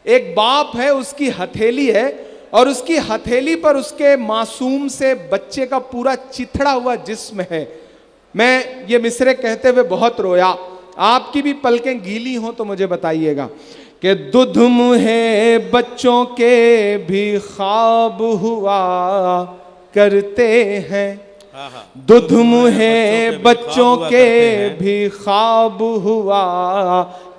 एक बाप है, उसकी हथेली है और उसकी हथेली पर उसके मासूम से बच्चे का पूरा चिथड़ा हुआ जिस्म है। मैं ये मिसरे कहते हुए बहुत रोया। आपकी भी पलकें गीली हों तो मुझे बताइएगा कि दुध मुहे बच्चों के भी ख्वाब हुआ करते हैं, दुध मुहे बच्चों के भी ख्वाब हुआ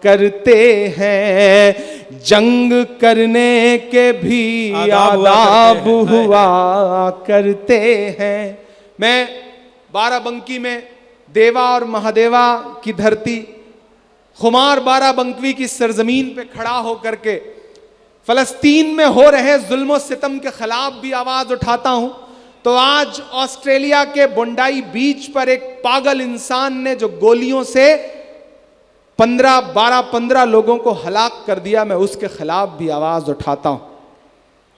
करते हैं। जंग करने के भी आदाब हुआ करते हैं। मैं बाराबंकी में देवा और महादेवा की धरती खुमार बाराबंकी की सरजमीन पे खड़ा होकर के फलस्तीन में हो रहे जुल्म सितम के खिलाफ भी आवाज उठाता हूं। तो आज ऑस्ट्रेलिया के बोंडाई बीच पर एक पागल इंसान ने जो गोलियों से 15 लोगों को हलाक कर दिया, मैं उसके खिलाफ भी आवाज उठाता हूं।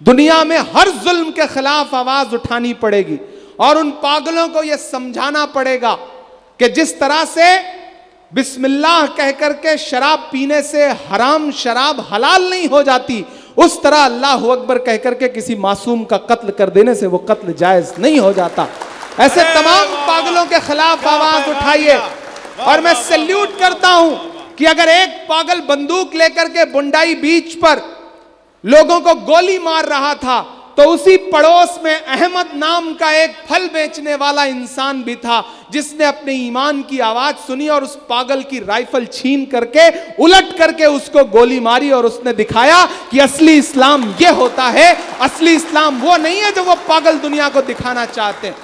दुनिया में हर जुल्म के खिलाफ आवाज उठानी पड़ेगी और उन पागलों को यह समझाना पड़ेगा कि जिस तरह से बिस्मिल्लाह कहकर के शराब पीने से हराम शराब हलाल नहीं हो जाती, उस तरह अल्लाह अकबर कहकर के किसी मासूम का कत्ल कर देने से वो कत्ल जायज नहीं हो जाता। ऐसे तमाम पागलों के खिलाफ आवाज उठाइए। और मैं सैल्यूट करता हूं कि अगर एक पागल बंदूक लेकर के बुंडाई बीच पर लोगों को गोली मार रहा था तो उसी पड़ोस में अहमद नाम का एक फल बेचने वाला इंसान भी था जिसने अपने ईमान की आवाज सुनी और उस पागल की राइफल छीन करके उलट करके उसको गोली मारी और उसने दिखाया कि असली इस्लाम ये होता है। असली इस्लाम वो नहीं है जो वो पागल दुनिया को दिखाना चाहते हैं।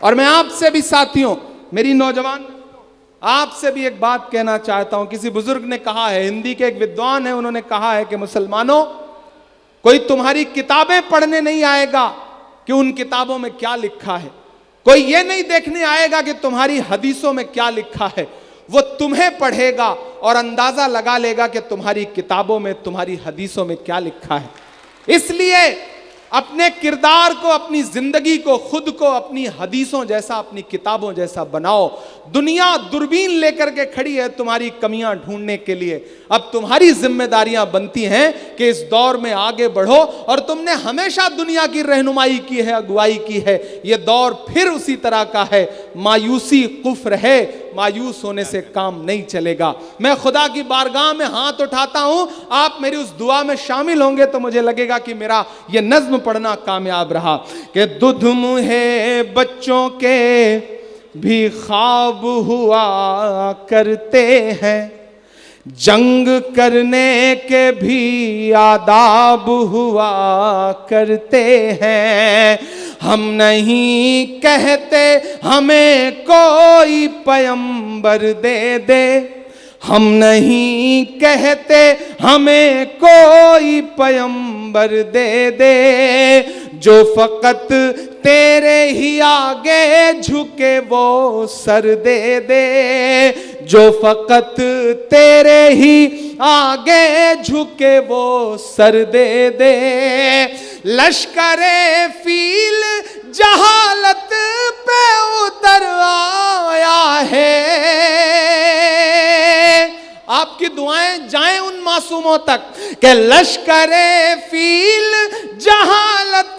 और मैं आपसे भी साथियों, मेरी नौजवान आपसे भी एक बात कहना चाहता हूं। किसी बुजुर्ग ने कहा है, हिंदी के एक विद्वान है, उन्होंने कहा है कि मुसलमानों, कोई तुम्हारी किताबें पढ़ने नहीं आएगा कि उन किताबों में क्या लिखा है, कोई ये नहीं देखने आएगा कि तुम्हारी हदीसों में क्या लिखा है, वो तुम्हें पढ़ेगा और अंदाजा लगा लेगा कि तुम्हारी किताबों में तुम्हारी हदीसों में क्या लिखा है। इसलिए अपने किरदार को, अपनी जिंदगी को, खुद को अपनी हदीसों जैसा, अपनी किताबों जैसा बनाओ। दुनिया दूरबीन लेकर के खड़ी है तुम्हारी कमियां ढूंढने के लिए। अब तुम्हारी जिम्मेदारियां बनती हैं कि इस दौर में आगे बढ़ो। और तुमने हमेशा दुनिया की रहनुमाई की है, अगुवाई की है। यह दौर फिर उसी तरह का है। मायूसी कुफ्र है, मायूस होने से काम नहीं चलेगा। मैं खुदा की बारगाह में हाथ उठाता हूं, आप मेरी उस दुआ में शामिल होंगे तो मुझे लगेगा कि मेरा यह नज्म पढ़ना कामयाब रहा कि दुध मुहे बच्चों के भी ख्वाब हुआ करते हैं, जंग करने के भी आदाब हुआ करते हैं। हम नहीं कहते हमें कोई पैगंबर दे दे, हम नहीं कहते हमें कोई पैगंबर दे दे, जो फकत तेरे ही आगे झुके वो सर दे दे, जो फकत तेरे ही आगे झुके वो सर दे दे। लश्करे फील जहालत पे उतर आया है। आपकी दुआएं जाएं उन मासूमों तक कि लश्करे फील जहालत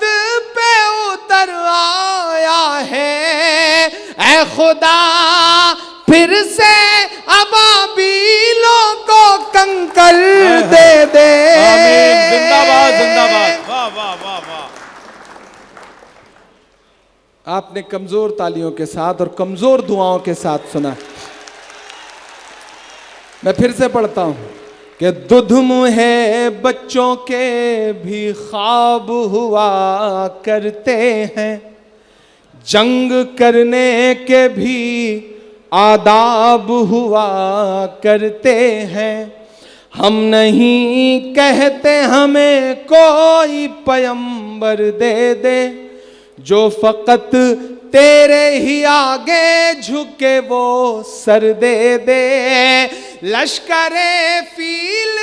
पे उतर आया है। ऐ खुदा फिर से अबाबीलों को कंकर दे दे। आमीन। जिंदाबाद जिंदाबाद। वाह वाह वाह वाह। आपने कमजोर तालियों के साथ और कमजोर दुआओं के साथ सुना। मैं फिर से पढ़ता हूं कि दुध मुहे बच्चों के भी ख्वाब हुआ करते हैं, जंग करने के भी आदाब हुआ करते हैं। हम नहीं कहते हमें कोई पैगंबर दे दे, जो फकत तेरे ही आगे झुके वो सर दे दे। लश्करे फील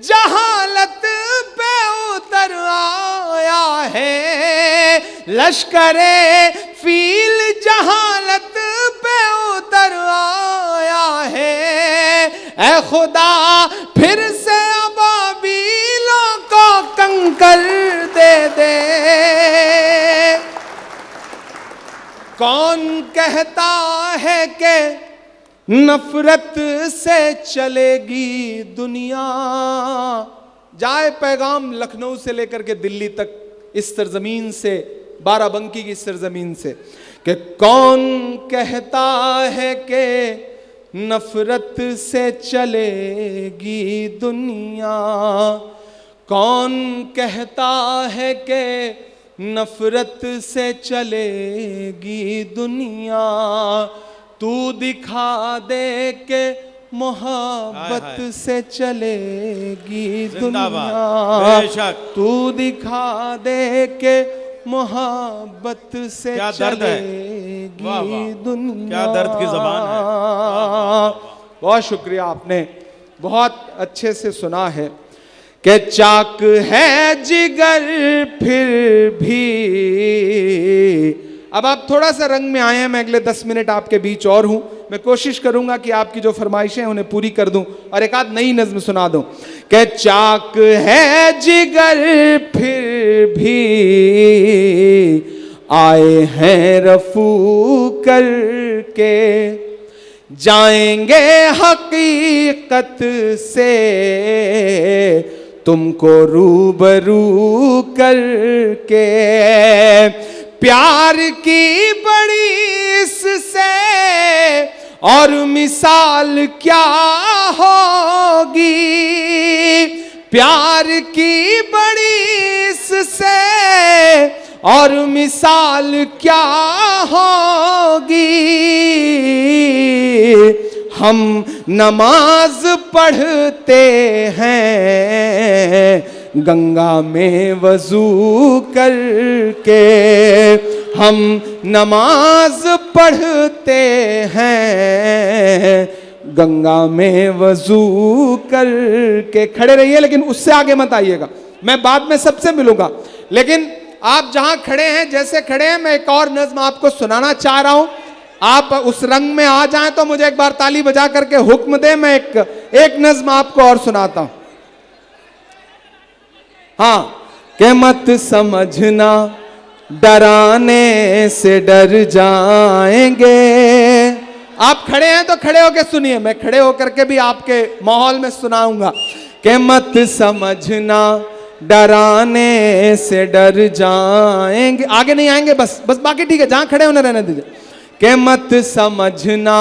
जहालत पे उतर आया है, लश्करे फील जहालत पे उतर आया है। ऐ खुदा फिर से अबाबीलों को कंकर दे दे। कौन कहता है कि नफरत से चलेगी दुनिया, जाए पैगाम लखनऊ से लेकर के दिल्ली तक, इस सरजमीन से, बाराबंकी की सरजमीन से, कि कौन कहता है कि नफरत से चलेगी दुनिया। कौन कहता है कि नफरत से चलेगी दुनिया, तू दिखा दे के मोहब्बत से चलेगी दुनिया, बेशक। तू दिखा दे के मोहब्बत से क्या दर्द है। चलेगी वाह, वाह। दुनिया। क्या दर्द की ज़बान है। बहुत शुक्रिया, आपने बहुत अच्छे से सुना है कि चाक है जिगर फिर भी। अब आप थोड़ा सा रंग में आए हैं, मैं अगले 10 मिनट आपके बीच और हूं। मैं कोशिश करूंगा कि आपकी जो फरमाइशें हैं उन्हें पूरी कर दूं और एक आध नई नज्म सुना दूं। कि चाक है जिगर फिर भी आए हैं रफू करके, जाएंगे हकीकत से तुमको रूबरू करके। प्यार की बड़ी इससे और मिसाल क्या होगी, प्यार की बड़ी इससे और मिसाल क्या होगी। हम नमाज पढ़ते हैं गंगा में वजू करके, हम नमाज पढ़ते हैं गंगा में वजू करके। खड़े रहिए, लेकिन उससे आगे मत आइएगा, मैं बाद में सबसे मिलूंगा। लेकिन आप जहां खड़े हैं, जैसे खड़े हैं, मैं एक और नज्म आपको सुनाना चाह रहा हूं। आप उस रंग में आ जाएं तो मुझे एक बार ताली बजा करके हुक्म दें, मैं एक नज्म आपको और सुनाता हूं। हाँ, कि मत समझना डराने से डर जाएंगे। आप खड़े हैं तो खड़े होकर सुनिए, मैं खड़े होकर के भी आपके माहौल में सुनाऊंगा। कि मत समझना डराने से डर जाएंगे। आगे नहीं आएंगे, बस बाकी ठीक है, जहां खड़े होने रहने दीजिए। कि मत समझना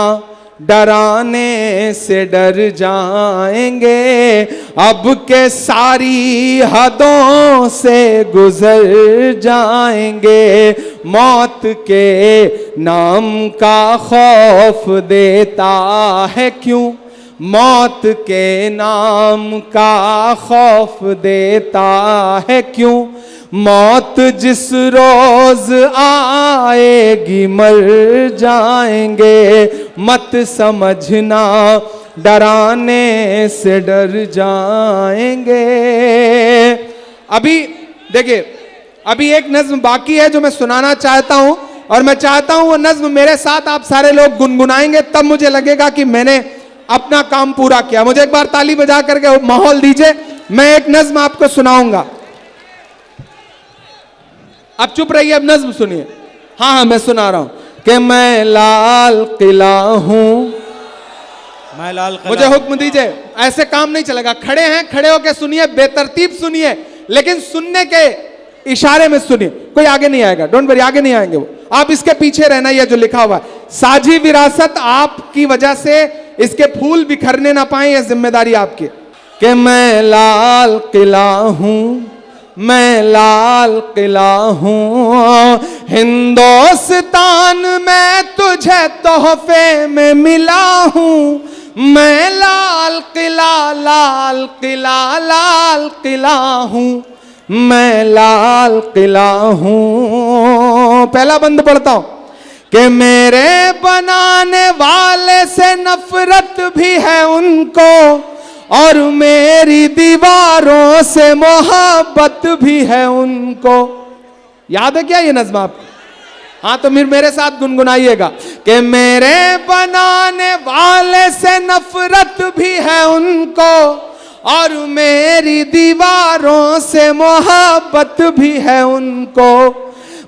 डराने से डर जाएंगे, अब के सारी हदों से गुजर जाएंगे। मौत के नाम का खौफ देता है क्यों, मौत के नाम का खौफ देता है क्यों। मौत जिस रोज आएगी मर जाएंगे। मत समझना डराने से डर जाएंगे। अभी देखिए, अभी एक नज्म बाकी है जो मैं सुनाना चाहता हूं, और मैं चाहता हूं वो नज्म मेरे साथ आप सारे लोग गुनगुनाएंगे, तब मुझे लगेगा कि मैंने अपना काम पूरा किया। मुझे एक बार ताली बजा करके माहौल दीजिए, मैं एक नज्म आपको सुनाऊंगा। अब चुप रहिए, अब नज्म सुनिए। हाँ हाँ, मैं सुना रहा हूं कि मैं लाल किला हूं, मैं लाल किला। मुझे हुक्म दीजिए, ऐसे काम नहीं चलेगा। खड़े हैं, खड़े होके सुनिए, बेतरतीब सुनिए, लेकिन सुनने के इशारे में सुनिए। कोई आगे नहीं आएगा, डोंट वरी, आगे नहीं आएंगे वो, आप इसके पीछे रहना। यह जो लिखा हुआ है, साझी विरासत, आपकी वजह से इसके फूल बिखरने ना पाए, यह जिम्मेदारी आपकी। कि मैं लाल किला हूं, मैं लाल किला हूं, हिंदुस्तान में तुझे तोहफे में मिला हूं। मैं लाल किला, लाल किला, लाल किला हूं, मैं लाल किला हूं। पहला बंद पढ़ता हूं कि मेरे बनाने वाले से नफरत भी है उनको, और मेरी दीवारों से मोहब्बत भी है उनको। याद है क्या ये नज़्म आपको? हाँ, तो मेरे साथ गुनगुनाइएगा कि मेरे बनाने वाले से नफरत भी है उनको, और मेरी दीवारों से मोहब्बत भी है उनको।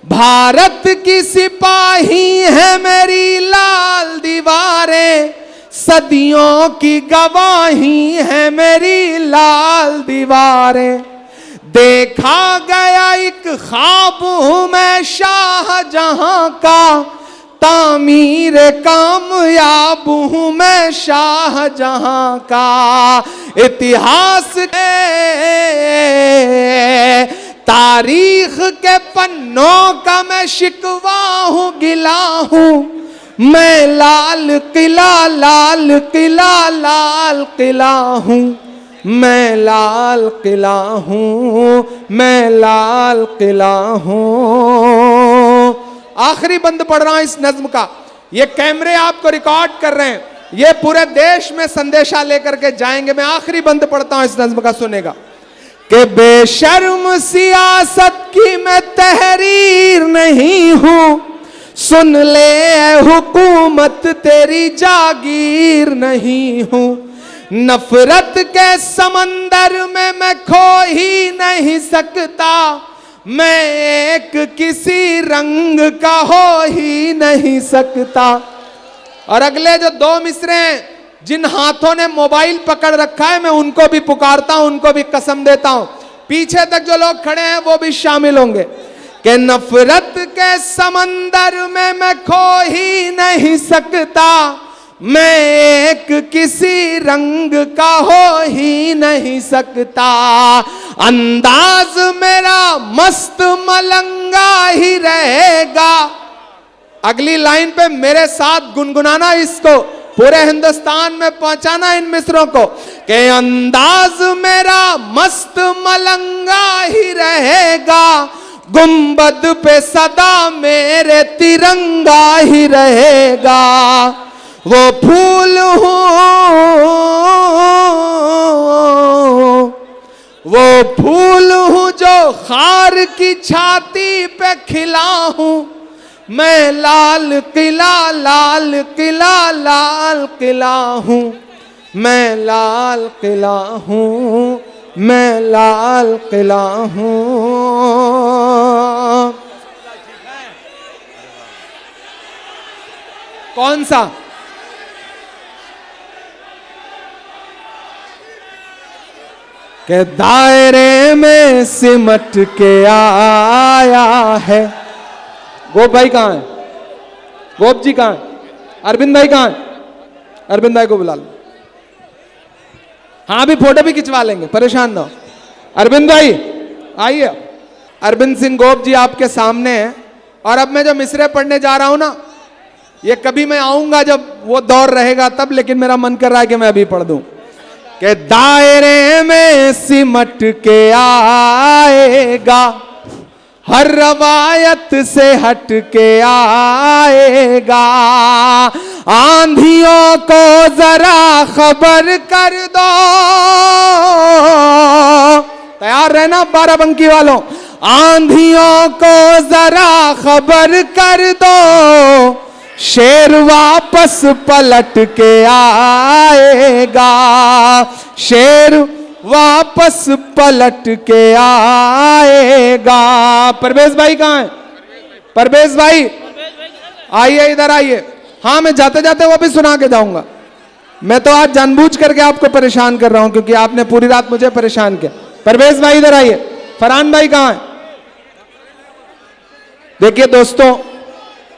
भारत की सिपाही है मेरी लाल दीवारें, सदियों की गवाही है मेरी लाल दीवारें। देखा गया एक ख्वाब हूं मैं शाहजहां का, तामीर कामयाब हूं मैं शाहजहां का, इतिहास के तारीख के पन्नों का मैं शिकवा हूं, गिला हूं मैं लाल किला, लाल किला, लाल किला हूं मैं, लाल किला हूं मैं, लाल किला हूं। आखिरी बंद पढ़ रहा हूं इस नज्म का। ये कैमरे आपको रिकॉर्ड कर रहे हैं, ये पूरे देश में संदेशा लेकर के जाएंगे। मैं आखिरी बंद पढ़ता हूं इस नज्म का, सुनेगा कि बेशर्म सियासत की मैं तहरीर नहीं हूं, सुन ले हुकूमत तेरी जागीर नहीं हूं, नफरत के समंदर में मैं खो ही नहीं सकता, मैं एक किसी रंग का हो ही नहीं सकता। और अगले जो दो मिसरे हैं, जिन हाथों ने मोबाइल पकड़ रखा है मैं उनको भी पुकारता हूं, उनको भी कसम देता हूं, पीछे तक जो लोग खड़े हैं वो भी शामिल होंगे कि नफरत के समंदर में मैं खो ही नहीं सकता, मैं एक किसी रंग का हो ही नहीं सकता, अंदाज मेरा मस्त मलंगा ही रहेगा। अगली लाइन पे मेरे साथ गुनगुनाना, इसको पूरे हिंदुस्तान में पहुंचाना इन मिसरों को कि अंदाज मेरा मस्त मलंगा ही रहेगा, गुंबद पे सदा मेरे तिरंगा ही रहेगा, वो फूल हूँ, वो फूल हूँ जो खार की छाती पे खिला हूँ, मैं लाल किला, लाल किला, लाल किला हूँ मैं, लाल किला हूँ मैं, लाल किला हूँ। कौन सा? के दायरे में सिमट के आया है। गोप भाई कहाँ है? गोप जी कहाँ है? अरविंद भाई कहाँ है? अरविंद भाई को बुला लो। हाँ, भी फोटो भी खिंचवा लेंगे, परेशान ना हो। अरविंद भाई आइए। अरविंद सिंह गोप जी आपके सामने हैं। और अब मैं जो मिसरे पढ़ने जा रहा हूं ना, ये कभी मैं आऊंगा जब वो दौर रहेगा तब, लेकिन मेरा मन कर रहा है कि मैं अभी पढ़ दूं कि दायरे में सिमट के आएगा, हर रवायत से हट के आएगा, आंधियों को जरा खबर कर दो, तैयार रहना बाराबंकी वालों, आंधियों को जरा खबर कर दो, शेर वापस पलट के आएगा, शेर वापस पलट के आएगा। परवेज भाई कहाँ है? परवेज भाई आइए, इधर आइए। हाँ, मैं जाते जाते वो भी सुना के जाऊंगा। मैं तो आज जानबूझ करके आपको परेशान कर रहा हूं क्योंकि आपने पूरी रात मुझे परेशान किया। परवेज भाई इधर आइए। फरहान भाई कहाँ है? देखिए दोस्तों,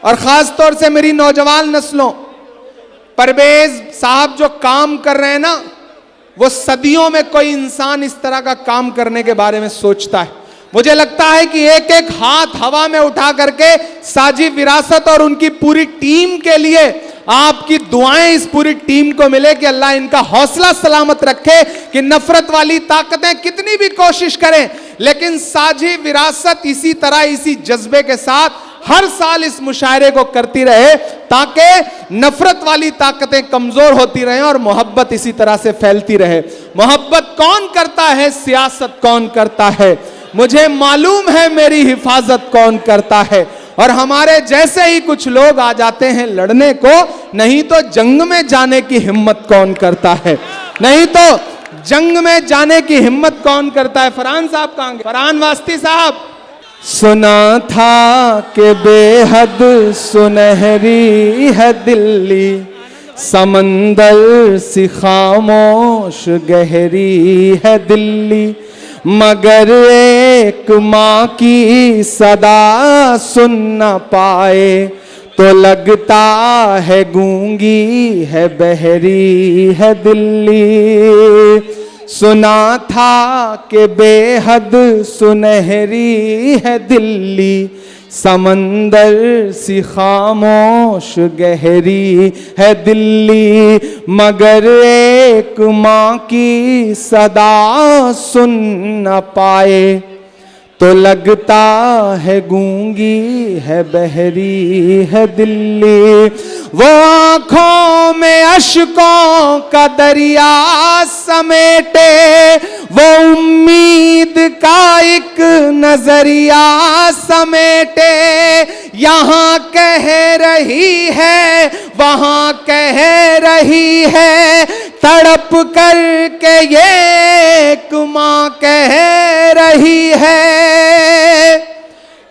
और खास तौर से मेरी नौजवान नस्लों, परवेज साहब जो काम कर रहे हैं ना, वो सदियों में कोई इंसान इस तरह का काम करने के बारे में सोचता है। मुझे लगता है कि एक एक हाथ हवा में उठा करके साजी विरासत और उनकी पूरी टीम के लिए आपकी दुआएं इस पूरी टीम को मिले कि अल्लाह इनका हौसला सलामत रखे, कि नफरत वाली ताकतें कितनी भी कोशिश करें लेकिन साजी विरासत इसी तरह, इसी जज्बे के साथ हर साल इस मुशायरे को करती रहे ताकि नफरत वाली ताकतें कमजोर होती रहें और मोहब्बत इसी तरह से फैलती रहे। मोहब्बत कौन करता है, सियासत कौन करता है, मुझे मालूम है मेरी हिफाजत कौन करता है। और हमारे जैसे ही कुछ लोग आ जाते हैं लड़ने को, नहीं तो जंग में जाने की हिम्मत कौन करता है, नहीं तो जंग में जाने की हिम्मत कौन करता है। फरहान साहब कहां गए? फरहान वास्ती साहब। सुना था कि बेहद सुनहरी है दिल्ली, समंदर सी खामोश गहरी है दिल्ली, मगर एक माँ की सदा सुन न पाए तो लगता है गूंगी है बहरी है दिल्ली, सुना था कि बेहद सुनहरी है दिल्ली, समंदर सी खामोश गहरी है दिल्ली, मगर एक माँ की सदा सुन न पाए, तो लगता है गूंगी है बहरी है दिल्ली। वो आंखों में अश्कों का दरिया समेटे, वो उम्मीद का एक नजरिया समेटे, यहाँ कह रही है वहाँ कह रही है, तड़प कर के ये एक माँ कह रही है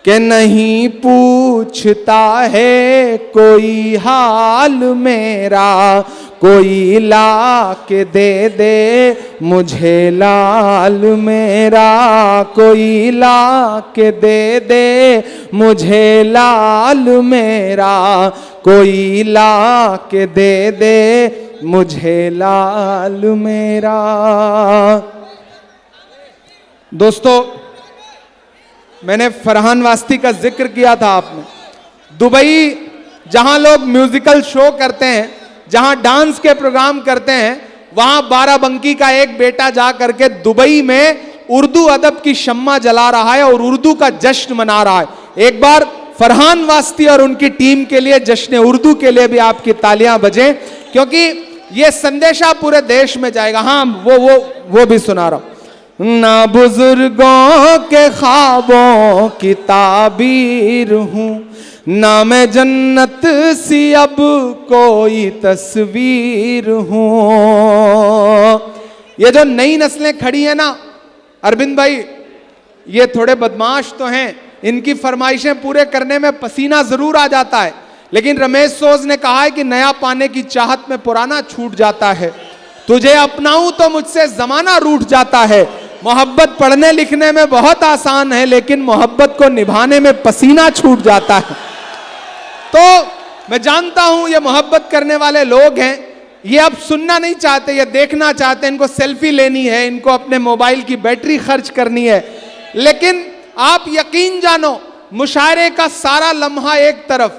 कि नहीं पूछता है कोई हाल मेरा, कोई ला के दे दे मुझे लाल मेरा, कोई ला के दे दे मुझे लाल मेरा, कोई ला के दे दे मुझे लाल मेरा। दोस्तों, मैंने फरहान वास्ती का जिक्र किया था आपने। दुबई जहां लोग म्यूजिकल शो करते हैं, जहां डांस के प्रोग्राम करते हैं, वहां बाराबंकी का एक बेटा जा करके दुबई में उर्दू अदब की शम्मा जला रहा है और उर्दू का जश्न मना रहा है। एक बार फरहान वास्ती और उनकी टीम के लिए, जश्न उर्दू के लिए भी आपकी तालियां बजें, क्योंकि यह संदेशा पूरे देश में जाएगा। हाँ, वो भी सुना रहा हूं। ना बुजुर्गों के ख्वाबों की ताबीर हूं, ना मैं जन्नत सी अब कोई तस्वीर हूं। ये जो नई नस्लें खड़ी हैं ना अरविंद भाई, ये थोड़े बदमाश तो हैं, इनकी फरमाइशें पूरे करने में पसीना जरूर आ जाता है, लेकिन रमेश सोज ने कहा है कि नया पाने की चाहत में पुराना छूट जाता है। तुझे अपनाऊं तो मुझसे जमाना रूठ जाता है। मोहब्बत पढ़ने लिखने में बहुत आसान है, लेकिन मोहब्बत को निभाने में पसीना छूट जाता है। तो मैं जानता हूं ये मोहब्बत करने वाले लोग हैं, ये अब सुनना नहीं चाहते, ये देखना चाहते हैं, इनको सेल्फी लेनी है, इनको अपने मोबाइल की बैटरी खर्च करनी है। लेकिन आप यकीन जानो, मुशायरे का सारा लम्हा एक तरफ,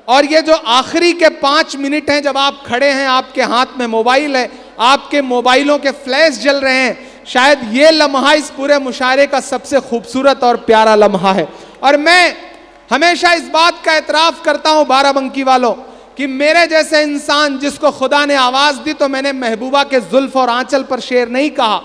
और ये जो आखिरी के 5 मिनट हैं जब आप खड़े हैं, आपके हाथ में मोबाइल है, आपके मोबाइलों के फ्लैश जल रहे हैं, शायद ये लम्हा इस पूरे मुशायरे का सबसे खूबसूरत और प्यारा लम्हा है। और मैं हमेशा इस बात का एतराफ़ करता हूँ बाराबंकी वालों कि मेरे जैसे इंसान जिसको खुदा ने आवाज़ दी, तो मैंने महबूबा के जुल्फ और आंचल पर शेर नहीं कहा,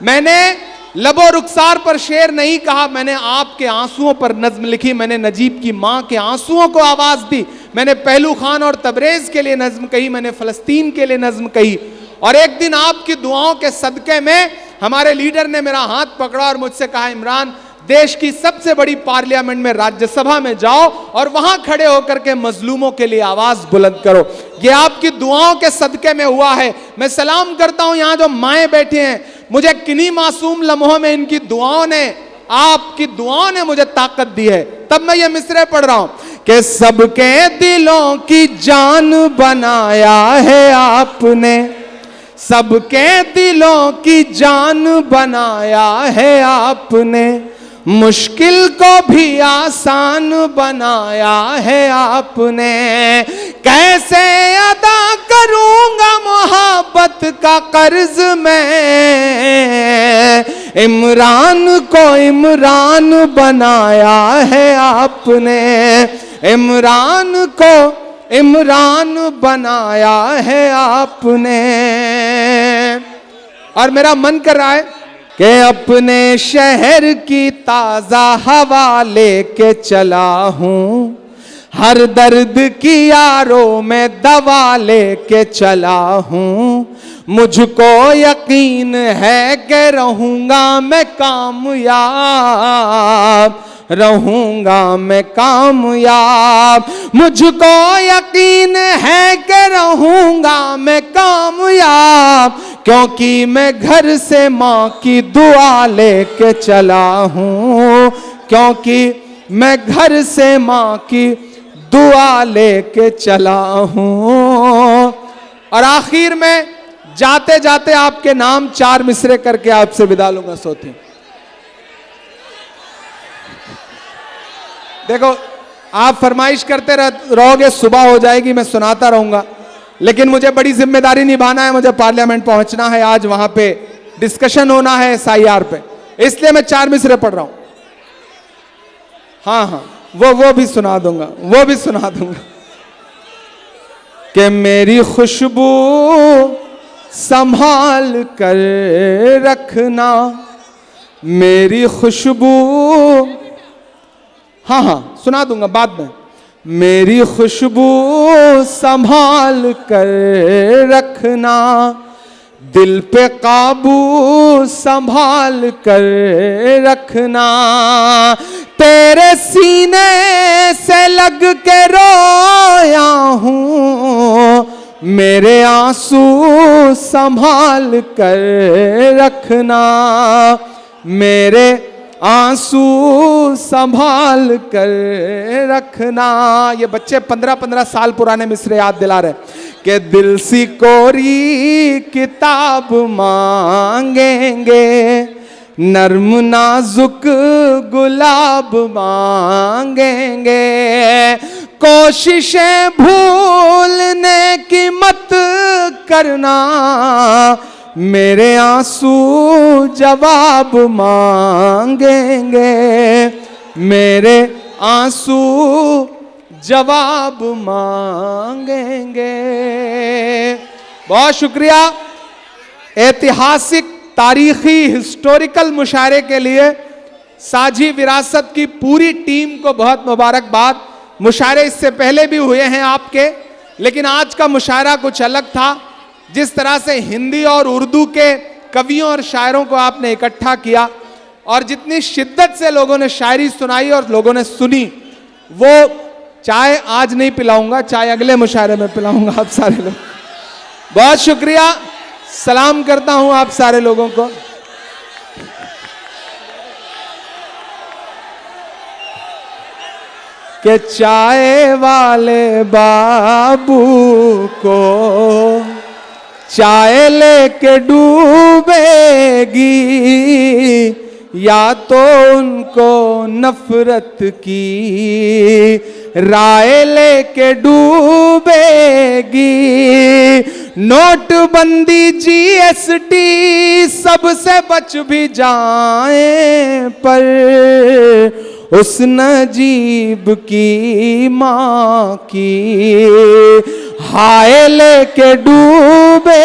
मैंने लबो रुखसार पर शेर नहीं कहा, मैंने आपके आंसुओं पर नज्म लिखी, मैंने नजीब की माँ के आंसुओं को आवाज़ दी, मैंने पहलू खान और तबरेज़ के लिए नज्म कही, मैंने फ़लस्तीन के लिए नज्म कही। और एक दिन आपकी दुआओं के सदक़े में हमारे लीडर ने मेरा हाथ पकड़ा और मुझसे कहा, इमरान, देश की सबसे बड़ी पार्लियामेंट में, राज्यसभा में जाओ और वहां खड़े होकर के मजलूमों के लिए आवाज बुलंद करो। ये आपकी दुआओं के सदक़े में हुआ है। मैं सलाम करता हूं यहां जो माएँ बैठी हैं, मुझे किन्हीं मासूम लम्हों में इनकी दुआओं ने, आपकी दुआओं ने मुझे ताकत दी है। तब मैं ये मिसरे पढ़ रहा हूं कि सबके दिलों की जान बनाया है आपने, सबके दिलों की जान बनाया है आपने, मुश्किल को भी आसान बनाया है आपने। कैसे अदा करूंगा मोहब्बत का कर्ज मैं, इमरान को इमरान बनाया है आपने, इमरान को इमरान बनाया है आपने। और मेरा मन कर रहा है कि अपने शहर की ताज़ा हवा लेके चला हूँ, हर दर्द की यारों में दवा लेके चला हूँ, मुझको यकीन है कि रहूँगा मैं कामयाब, रहूँगा मैं कामयाब, मुझको यकीन है कि रहूँगा मैं कामयाब, क्योंकि मैं घर से माँ की दुआ लेके चला हूँ, क्योंकि मैं घर से माँ की दुआ लेके चला हूं। और आखिर में जाते जाते आपके नाम 4 मिसरे करके आपसे विदा लूंगा। सोती देखो, आप फरमाइश करते रहोगे, सुबह हो जाएगी, मैं सुनाता रहूंगा, लेकिन मुझे बड़ी जिम्मेदारी निभाना है। मुझे पार्लियामेंट पहुंचना है, आज वहां पे डिस्कशन होना है SIR पे, इसलिए मैं 4 मिसरे पढ़ रहा हूं। हाँ हाँ, वो भी सुना दूंगा, वो भी सुना दूंगा। कि मेरी खुशबू संभाल कर रखना, मेरी खुशबू, हाँ हाँ सुना दूंगा बाद में। मेरी खुशबू संभाल कर रखना, दिल पे काबू संभाल कर रखना, तेरे सीने से लग के रोया हूं, मेरे आंसू संभाल कर रखना, मेरे आंसू संभाल कर रखना। ये बच्चे 15-15 साल पुराने मिसरे याद दिला रहे कि दिल सी कोरी किताब मांगेंगे, नर्म नाजुक गुलाब मांगेंगे, कोशिशें भूलने की मत करना, मेरे आंसू जवाब मांगेंगे, मेरे आंसू जवाब मांगेंगे। बहुत शुक्रिया। ऐतिहासिक, तारीखी, हिस्टोरिकल मुशायरे के लिए साझी विरासत की पूरी टीम को बहुत मुबारकबाद। मुशायरे इससे पहले भी हुए हैं आपके, लेकिन आज का मुशायरा कुछ अलग था। जिस तरह से हिंदी और उर्दू के कवियों और शायरों को आपने इकट्ठा किया और जितनी शिद्दत से लोगों ने शायरी सुनाई और लोगों ने सुनी, वो चाय आज नहीं पिलाऊंगा, चाय अगले मुशायरे में पिलाऊंगा आप सारे लोग। बहुत शुक्रिया, सलाम करता हूं आप सारे लोगों को। कि चाय वाले बाबू को चाय लेके डूबेगी, या तो उनको नफरत की राय लेके डूबेगी, नोटबंदी GST सबसे बच भी जाए पर उस नजीब की माँ की हाय लेके डूबेगी।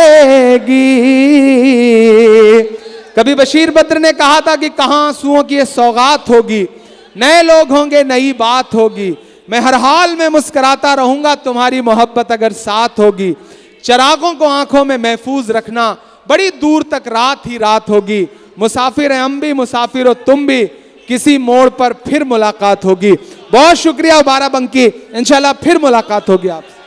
कभी बशीर बद्र ने कहा था कि कहां आंसुओं की ये सौगात होगी, नए लोग होंगे, नई बात होगी, मैं हर हाल में मुस्कुराता रहूंगा, तुम्हारी मोहब्बत अगर साथ होगी, चिरागों को आंखों में महफूज रखना, बड़ी दूर तक रात ही रात होगी, मुसाफिर हैं हम भी, मुसाफिर हो तुम भी, किसी मोड़ पर फिर मुलाकात होगी। बहुत शुक्रिया बाराबंकी, इंशाल्लाह फिर मुलाकात होगी आपसे।